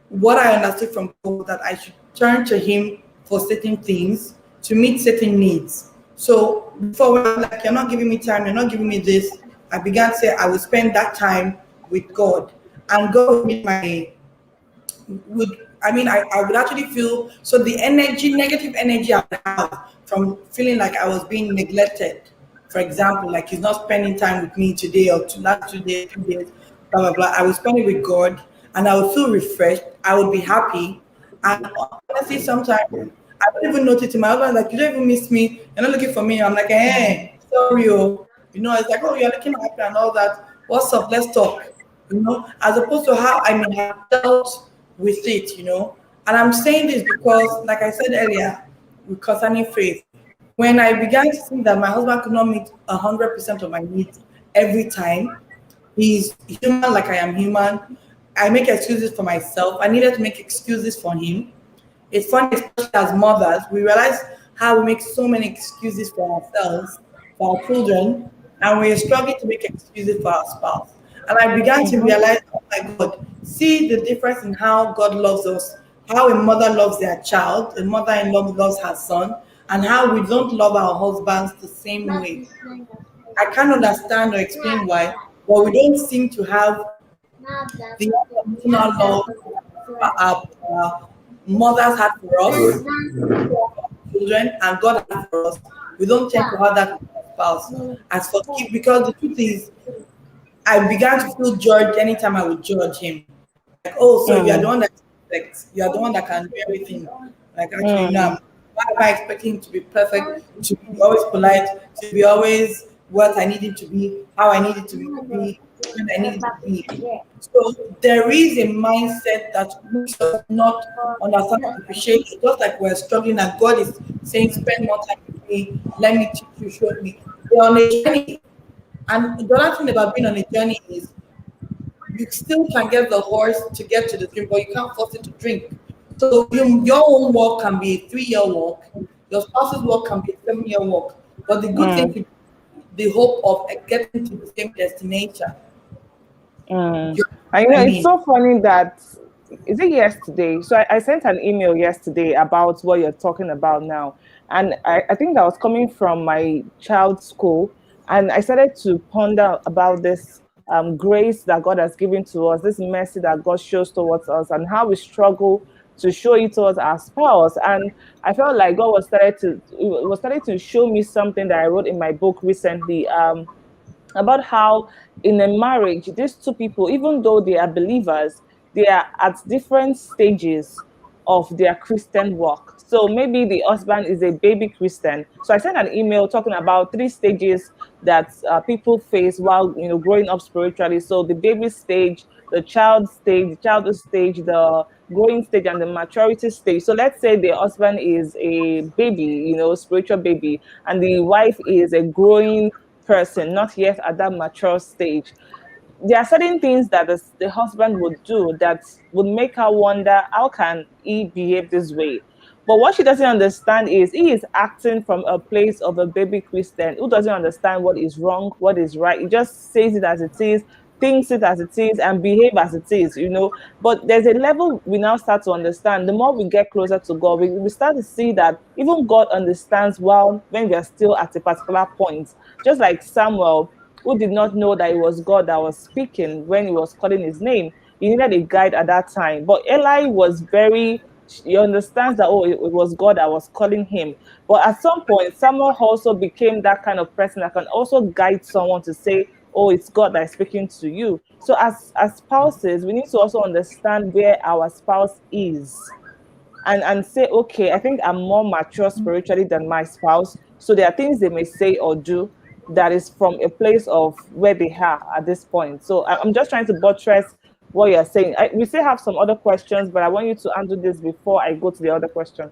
what I understood from God was that I should turn to Him for certain things to meet certain needs. So before, when I'm like, you're not giving me time, you're not giving me this, I began to say I will spend that time with God, and God would meet my would I would actually feel, so the energy, negative energy I would have from feeling like I was being neglected. For example, like he's not spending time with me today or last 2 days, 3 days, blah blah blah. I would spend it with God, and I would feel refreshed. I would be happy. And honestly, sometimes I don't even notice it. My husband's like, you don't even miss me. You're not looking for me. I'm like, hey, sorry, oh. It's like, oh, you're looking happy and all that. What's up? Let's talk. As opposed to how I may have dealt with it. And I'm saying this because, like I said earlier, with concerning faith, when I began to think that my husband could not meet 100% of my needs every time, he's human like I am human. I make excuses for myself. I needed to make excuses for him. It's funny, especially as mothers, we realize how we make so many excuses for ourselves, for our children, and we're struggling to make excuses for our spouse. And I began to Mhm. realize, oh my God, see the difference in how God loves us, how a mother loves their child, a mother-in-law loves her son, and how we don't love our husbands the same way. I can't understand or explain why, but we don't seem to have the unconditional love our mothers had for us, children, and God had for us. We don't tend to have that with our spouse. As for keep, because the truth is, I began to feel judged anytime I would judge him. Like, oh, so you are the Mm, one that's perfect. You are the one that can do everything. Like, actually, no. mm, Why am I expecting him to be perfect, to be always polite, to be always what I need him to be, how I need it to be, when I need it to be? So there is a mindset that makes us not understand and appreciate it. Just like we're struggling and God is saying, spend more time with me, let me teach you, show me. We're on a journey. And the other thing about being on a journey is you still can get the horse to get to the drink, but you can't force it to drink. So your own walk can be a 3-year walk, your spouse's walk can be a 7-year walk. But the good thing mm, is the hope of getting to the same destination. mm. You know And what I it's mean? so funny that is it yesterday? So I sent an email yesterday about what you're talking about now. And I think that was coming from my child's school. And I started to ponder about this grace that God has given to us, this mercy that God shows towards us, and how we struggle to show it towards our spouse. And I felt like God was starting to show me something that I wrote in my book recently. About how in a marriage, these two people, even though they are believers, they are at different stages of their Christian walk. So maybe the husband is a baby Christian. So I sent an email talking about three stages that people face while growing up spiritually. So the baby stage, the child stage, the childhood stage, the growing stage, and the maturity stage. So let's say the husband is a baby, spiritual baby, and the wife is a growing person, not yet at that mature stage. There are certain things that the husband would do that would make her wonder, how can he behave this way? But what she doesn't understand is he is acting from a place of a baby Christian who doesn't understand what is wrong, what is right. He just says it as it is, thinks it as it is, and behave as it is. But there's a level we now start to understand. The more we get closer to God, we start to see that even God understands well when we are still at a particular point. Just like Samuel, who did not know that it was God that was speaking when he was calling his name. He needed a guide at that time. But Eli was he understands that, oh, it was God that was calling him. But at some point, Samuel also became that kind of person that can also guide someone to say, oh, it's God that is speaking to you. So as spouses, we need to also understand where our spouse is, and say, okay, I think I'm more mature spiritually than my spouse. So there are things they may say or do that is from a place of where they are at this point. So I'm just trying to buttress what you're saying. We still have some other questions, but I want you to handle this before I go to the other question.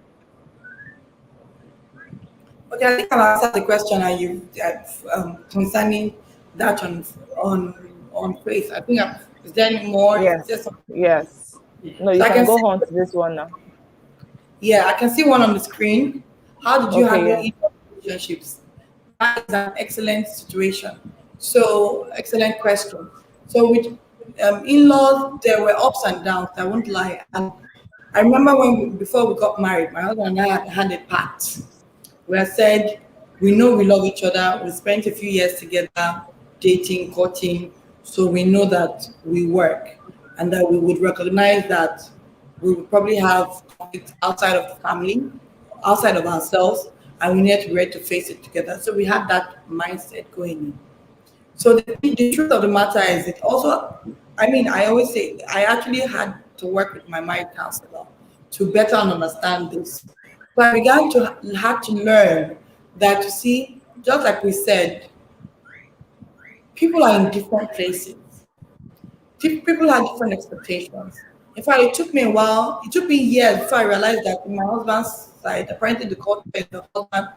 Okay, I think I've answered the question and you concerning that on faith. I think is there any more? Is there Yes, something? yes. No, So you I can can go see, on to this one now. yeah, I can see one on the screen. How did you Okay, handle yeah. in relationships? That is an excellent situation. So excellent question. So with in-laws, there were ups and downs. I won't lie. And I remember before we got married, my husband and I had a pact. We had said we know we love each other. We spent a few years together, dating, courting, so we know that we work, and that we would recognize that we would probably have conflict outside of the family, outside of ourselves, and we need to be ready to face it together. So we had that mindset going in. So the truth of the matter is, it also, I mean, I always say I actually had to work with my marriage counselor to better understand this. So I began to had to learn that, you see, just like we said, people are in different places. People have different expectations. In fact, it took me a while. It took me years before I realized that in my husband's side, apparently the culture is the husband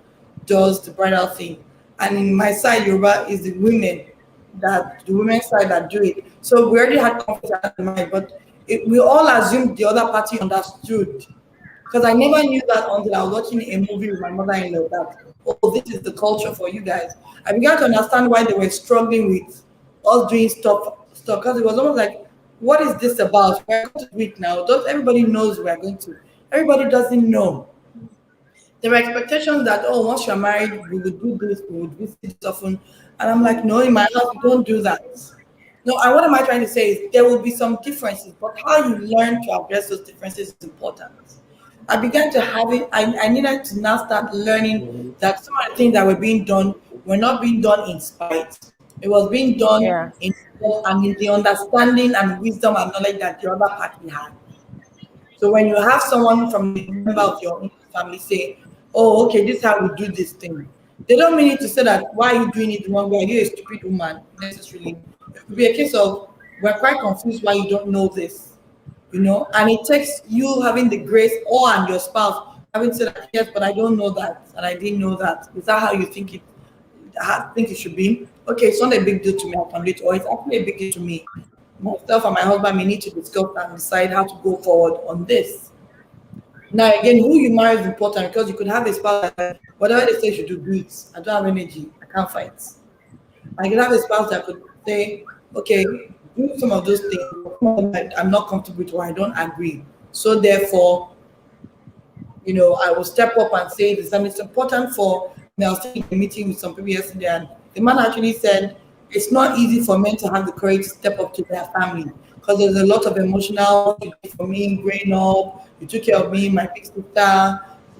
does the bridal thing, and in my side, Yoruba is the women's side that do it. So we already had conflict at the mind, but we all assumed the other party understood, because I never knew that until I was watching a movie with my mother-in-law that, oh, this is the culture for you guys. I began to understand why they were struggling with us doing stuff, because it was almost like, what is this about? We're going to do it now. Don't everybody knows we're going to? Everybody doesn't know. There were expectations that, oh, once you're married, we would do this, we would visit this often. And I'm like, no, in my house, we don't do that. No, and what am I trying to say is there will be some differences, but how you learn to address those differences is important. I began to have it, I needed to now start learning that some of the things that were being done were not being done in spite. It was being done Yeah. in and in the understanding and wisdom and knowledge that the other party had. So when you have someone from the member of your own family say, "Oh, okay, this is how we do this thing," they don't mean it to say that, why are you doing it the wrong way? Are you a stupid woman? Necessarily, it could be a case of, we're quite confused why you don't know this. And it takes you having the grace, or and your spouse having said that, yes, but I don't know that, and I didn't know that. Is that how you think it? I think it should be? Okay, it's not a big deal to me. I can do it, or it's actually a big deal to me. Myself and my husband may need to discuss and decide how to go forward on this. Now, again, who you marry is important, because you could have a spouse that whatever they say you should do it. I don't have energy. I can't fight. I could have a spouse that could say, okay, do some of those things, but some of them I'm not comfortable with, or I don't agree. So therefore, I will step up and say this. And it's important for me. I was in a meeting with some people yesterday, and The man actually said it's not easy for men to have the courage to step up to their family because there's a lot of emotional what you did for me growing up. You took care of me, my big sister.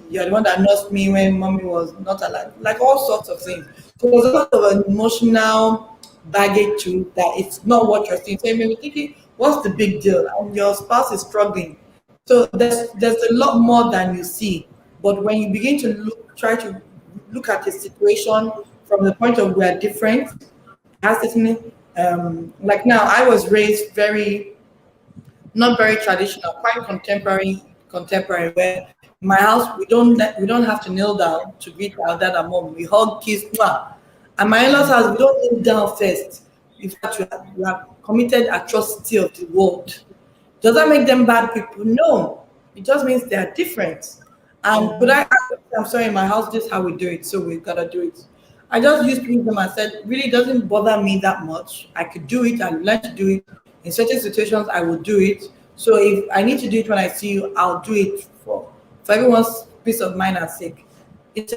You're the one that nursed me when mommy was not alive. Like all sorts of things. So there's a lot of an emotional baggage to that. It's not what you're saying. So you may be thinking, what's the big deal? And your spouse is struggling. So there's a lot more than you see. But when you begin to try to look at the situation from the point of we are different, it has certain like now I was raised very not very traditional, quite contemporary. Where in my house we don't have to kneel down to greet our dad and mom. We hug, kiss, mwah. And my in-laws house we don't kneel down first. In fact, you have committed atrocity of the world. Does that make them bad people? No. It just means they are different. And could Mm. I ask, I'm sorry, in my house, this is how we do it, so we've got to do it. I just used to use them and said, really doesn't bother me that much. I could do it, I learned to do it. In certain situations, I will do it. So if I need to do it when I see you, I'll do it for everyone's peace of mind and sake. It's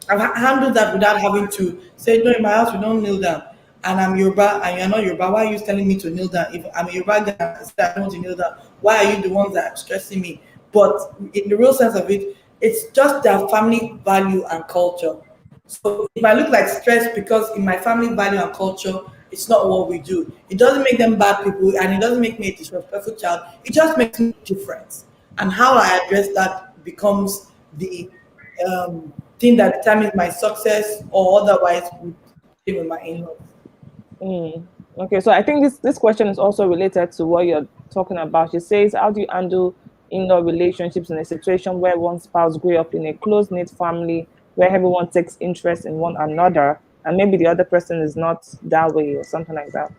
I've handled that without having to say no. In my house, we don't kneel down, and I'm Yoruba, and you're not Yoruba. Why are you telling me to kneel down? If I'm a Yoruba guy, and I say I don't want to kneel down. Why are you the ones that are stressing me? But in the real sense of it, it's just their family value and culture. So it might look like stress because in my family value and culture, it's not what we do. It doesn't make them bad people, and it doesn't make me a disrespectful child. It just makes me different, and how I address that becomes the thing that determines my success or otherwise with my in-laws. Mm. Okay, so I think this question is also related to what you're talking about. She says, "How do you handle in-law relationships in a situation where one spouse grew up in a close-knit family where everyone takes interest in one another, and maybe the other person is not that way or something like that?"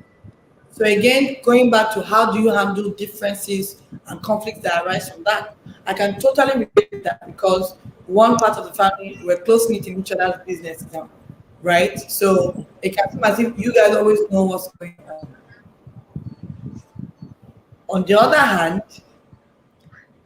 So again, going back to how do you handle differences and conflicts that arise from that, I can totally relate to that because one part of the family we're close knit in each other's business now, right? So it can seem as if you guys always know what's going on. On the other hand,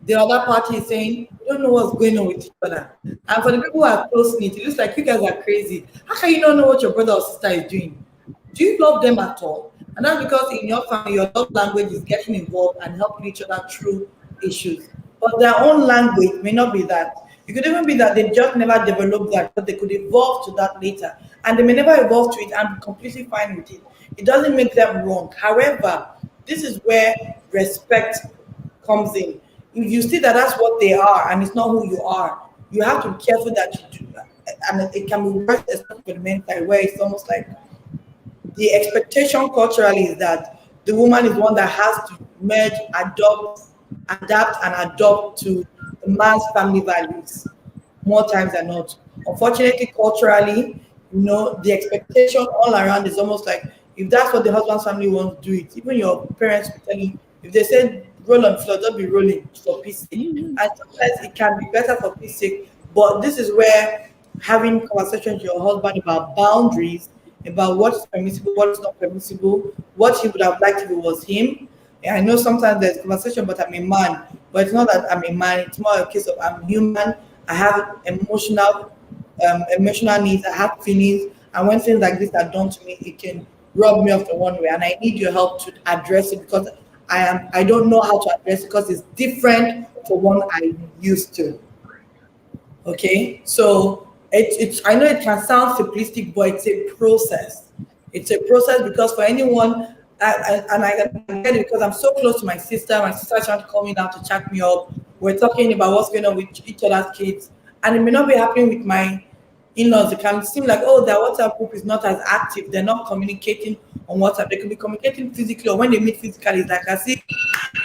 the other party is saying, we don't know what's going on with each other. And for the people who are close knit, it looks like you guys are crazy. How can you not know what your brother or sister is doing? Do you love them at all? And that's because in your family, your love language is getting involved and helping each other through issues. But their own language may not be that. It could even be that they just never developed that, but they could evolve to that later. And they may never evolve to it and be completely fine with it. It doesn't make them wrong. However, this is where respect comes in. If you see that that's what they are and it's not who you are, you have to be careful that you do that. And it can be worse, especially for the men's side, where it's almost like the expectation culturally is that the woman is one that has to merge, adapt, and adopt to the man's family values more times than not. Unfortunately, culturally, the expectation all around is almost like if that's what the husband's family wants, do it. Even your parents will tell you if they said roll on the floor, don't be rolling for peace sake. And sometimes it can be better for peace sake. But this is where having conversation with your husband about boundaries, about what's permissible, what's not permissible, what he would have liked if it was him. And I know sometimes there's conversation, but I'm a man. But it's not that I'm a man, it's more a case of I'm human, I have emotional needs, I have feelings, and when things like this are done to me, it can rub me off the one way. And I need your help to address it because I don't know how to address it because it's different from one I'm used to. Okay, so it's I know it can sound simplistic, but it's a process. It's a process because for anyone, and I can get it because I'm so close to my sister. My sister is trying to call me now to chat me up. We're talking about what's going on with each other's kids, and it may not be happening with my in-laws. It can seem like, oh, their WhatsApp group is not as active. They're not communicating on WhatsApp. They could be communicating physically, or when they meet physically, it's like as if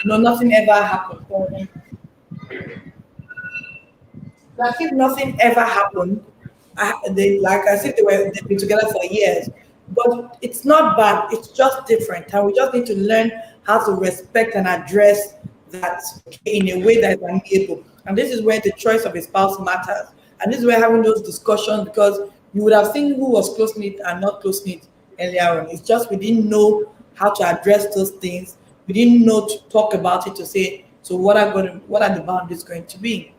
nothing ever happened. Like if nothing ever happened, they like as if they've been together for years. But it's not bad. It's just different, and we just need to learn how to respect and address that in a way that is amiable. And this is where the choice of a spouse matters. And this is where having those discussions because you would have seen who was close knit and not close knit earlier on. It's just we didn't know how to address those things. We didn't know to talk about it to say, so what are the boundaries going to be?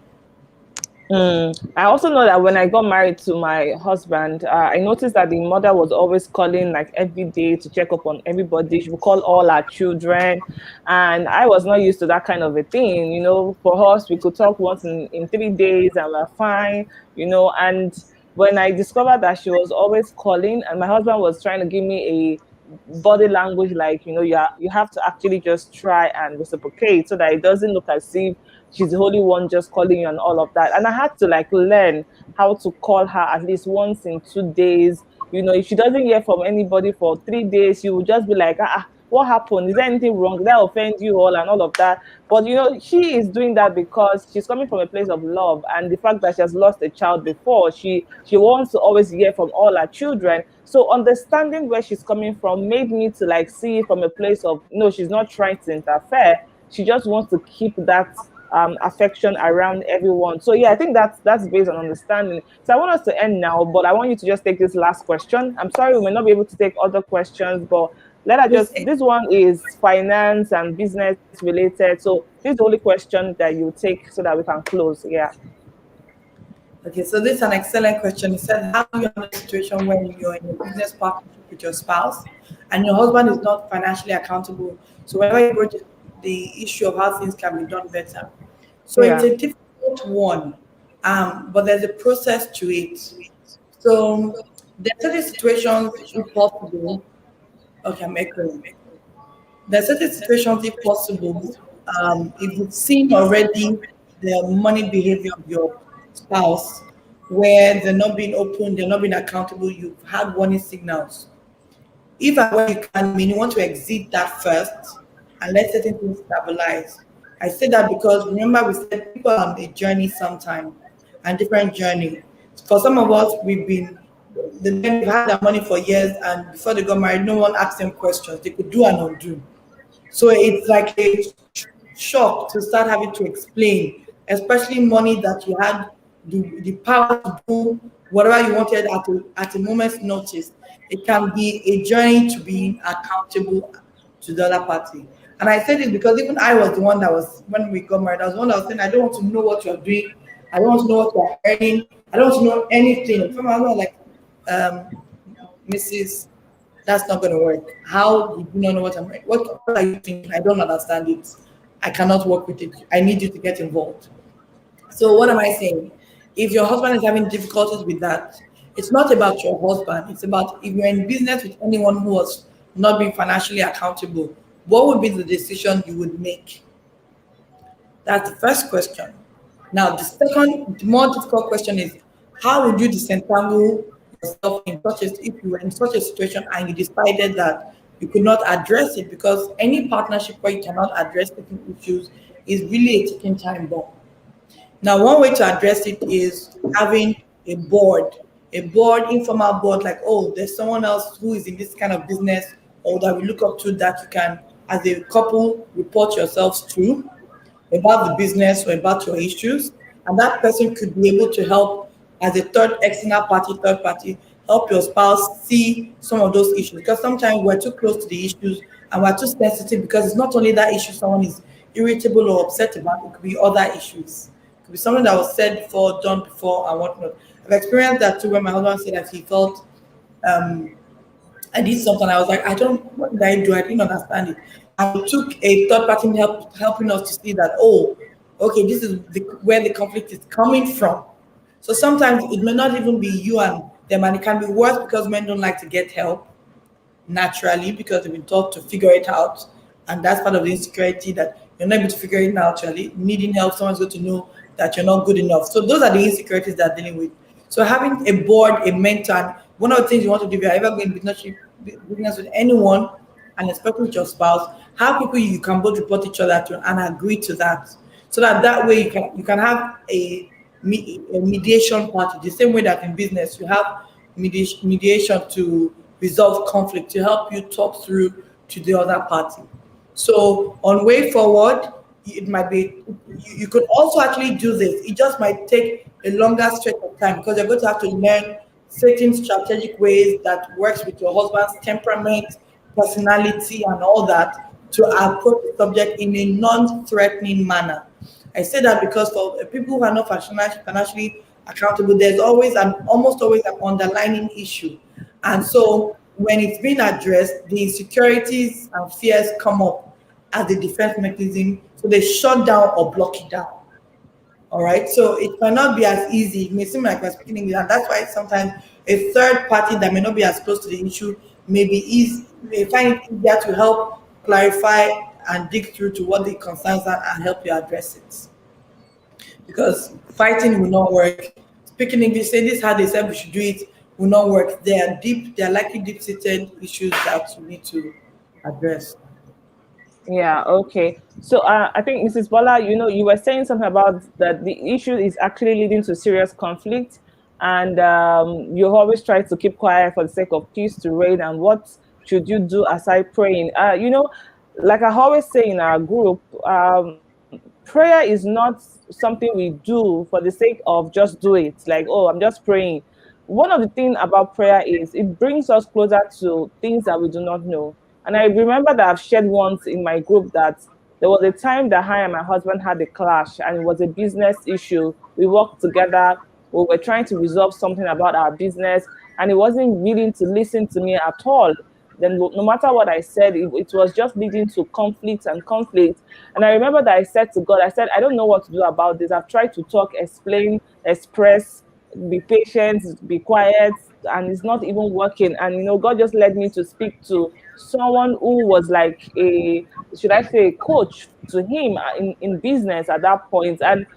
I also know that when I got married to my husband, I noticed that the mother was always calling like every day to check up on everybody. She would call all our children, and I was not used to that kind of a thing. For us, we could talk once in 3 days and we're fine. And when I discovered that she was always calling, and my husband was trying to give me a body language, like you have to actually just try and reciprocate so that it doesn't look as if she's the only one just calling you and all of that. And I had to like learn how to call her at least once in 2 days. If she doesn't hear from anybody for 3 days, you will just be like, what happened? Is there anything wrong? Did I offend you all and all of that? But she is doing that because she's coming from a place of love, and the fact that she has lost a child before, she wants to always hear from all her children. So understanding where she's coming from made me to like see it from a place of no, she's not trying to interfere. She just wants to keep that affection around everyone. So yeah, I think that's based on understanding. So I want us to end now, but I want you to just take this last question. I'm sorry we may not be able to take other questions, but let us This just this one is finance and business related. So this is the only question that you take so that we can close. Yeah. Okay, so this is an excellent question. He said, how do you handle a situation when you're in a business partnership with your spouse and your husband is not financially accountable? So whenever you brought the issue of how things can be done better. So it's Yeah. a difficult one, but there's a process to it. So there are certain situations, if possible, okay, I'm echoing. There are certain situations, if possible, if you've seen already the money behavior of your spouse, where they're not being open, they're not being accountable, you've had warning signals. If and when you can, I mean, you want to exit that first and let certain things stabilize. I say that because remember we said people are on a journey sometime and different journey. For some of us, the men have had their money for years, and before they got married, no one asked them questions. They could do and undo. So it's like a shock to start having to explain, especially money that you had the power to do whatever you wanted at a moment's notice. It can be a journey to being accountable to the other party. And I said this because even I was the one that was, when we got married, I was the one that was saying, I don't want to know what you're doing. I don't want to know what you're earning. I don't want to know anything. From my husband, like, Mrs. That's not going to work. How do you not know what I'm doing? What are you thinking? I don't understand it. I cannot work with it. I need you to get involved. So what am I saying? If your husband is having difficulties with that, it's not about your husband. It's about if you're in business with anyone who was not being financially accountable, what would be the decision you would make? That's the first question. Now, the second, the more difficult question is, how would you disentangle yourself in such a, if you were in such a situation and you decided that you could not address it, because any partnership where you cannot address certain issues is really a ticking time bomb. Now, one way to address it is having a board, informal board, like, oh, there's someone else who is in this kind of business or that we look up to that you can, as a couple, report yourselves to about the business or about your issues. And that person could be able to help as a third party, help your spouse see some of those issues. Because sometimes we're too close to the issues and we're too sensitive because it's not only that issue someone is irritable or upset about, it could be other issues. It could be something that was said before, done before, and whatnot. I've experienced that too when my husband said that he felt um, I did something. I was like, I don't. What did I do? I didn't understand it. And it took a third party helping us to see that. Oh, okay, this is where the conflict is coming from. So sometimes it may not even be you and them, and it can be worse because men don't like to get help naturally because they've been taught to figure it out. And that's part of the insecurity that you're not able to figure it out naturally. Needing help, someone's going to know that you're not good enough. So those are the insecurities they're dealing with. So having a board, a mentor, and one of the things you want to do if you're ever going business with anyone, and especially with your spouse, have people you can both report each other to and agree to that. So that way you can have a mediation party, the same way that in business you have mediation to resolve conflict, to help you talk through to the other party. So on way forward, it might be you could also actually do this. It just might take a longer stretch of time because you're going to have to learn certain strategic ways that works with your husband's temperament, personality, and all that to approach the subject in a non-threatening manner. I say that because for people who are not financially accountable, there's always an almost always an underlying issue. And so when it's being addressed, the insecurities and fears come up as the defense mechanism. So they shut down or block it down. All right. So it might not be as easy. It may seem like we're speaking English, and that's why sometimes a third party that may not be as close to the issue may find it easier to help clarify and dig through to what the concerns are and help you address it. Because fighting will not work. Speaking English, saying this how they said we should do it will not work. They are likely deep seated issues that you need to address. Yeah, okay. So I think Mrs. Bola, you were saying something about that the issue is actually leading to serious conflict, and you always try to keep quiet for the sake of peace to reign. And what should you do aside praying? Like I always say in our group, prayer is not something we do for the sake of just do it. Like, oh, I'm just praying. One of the things about prayer is it brings us closer to things that we do not know. And I remember that I've shared once in my group that there was a time that I and my husband had a clash, and it was a business issue. We worked together. We were trying to resolve something about our business, and he wasn't willing to listen to me at all. Then, no matter what I said, it was just leading to conflict and conflict. And I remember that I said to God, I said, I don't know what to do about this. I've tried to talk, explain, express, be patient, be quiet, and it's not even working. And God just led me to speak to someone who was like should I say, a coach to him in business at that point. And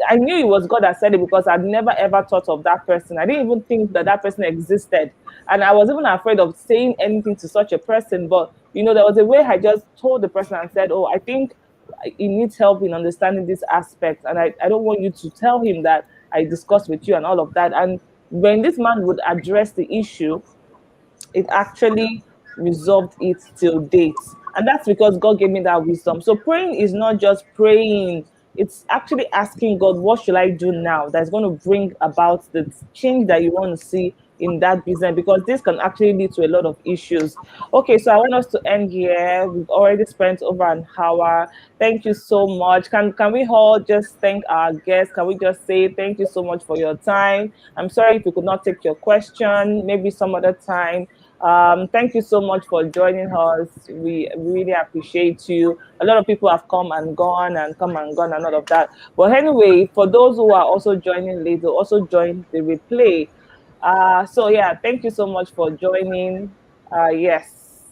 I knew it was God that said it because I'd never ever thought of that person. I didn't even think that that person existed. And I was even afraid of saying anything to such a person. But there was a way I just told the person and said, oh, I think he needs help in understanding this aspect. And I don't want you to tell him that I discussed with you and all of that. And when this man would address the issue, it actually resolved it till date. And that's because God gave me that wisdom. So praying is not just praying, it's actually asking God, what should I do now that's going to bring about the change that you want to see in that business? Because this can actually lead to a lot of issues. Okay, so I want us to end here. We've already spent over an hour. Thank you so much. Can we all just thank our guests? Can we just say thank you so much for your time? I'm sorry if we could not take your question, maybe some other time. Thank you so much for joining us. We really appreciate you. A lot of people have come and gone and come and gone and all of that. But anyway, for those who are also joining later, also join the replay. So yeah, thank you so much for joining. Yes,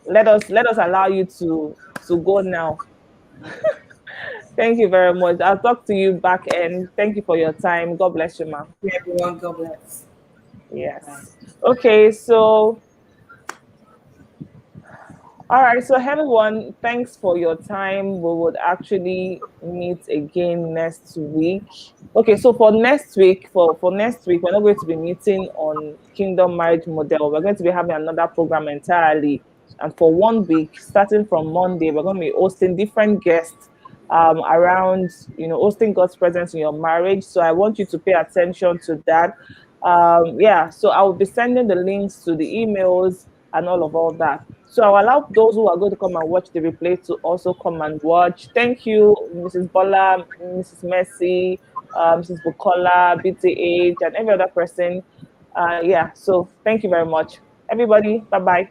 let us allow you to go now. Thank you very much. I'll talk to you back and thank you for your time. God bless you, ma. Yeah, everyone, God bless. Bye. Yes. Okay, so all right, so everyone, thanks for your time. We would actually meet again next week. Okay, so for next week, we're not going to be meeting on Kingdom Marriage Model. We're going to be having another program entirely. And for 1 week, starting from Monday, we're going to be hosting different guests around, hosting God's presence in your marriage. So I want you to pay attention to that. Yeah, so I will be sending the links to the emails and all that. So I'll allow those who are going to come and watch the replay to also come and watch. Thank you, Mrs. Bola, Mrs. Messi, Mrs. Bukola, BTH, and every other person. Yeah, so thank you very much. Everybody, bye bye.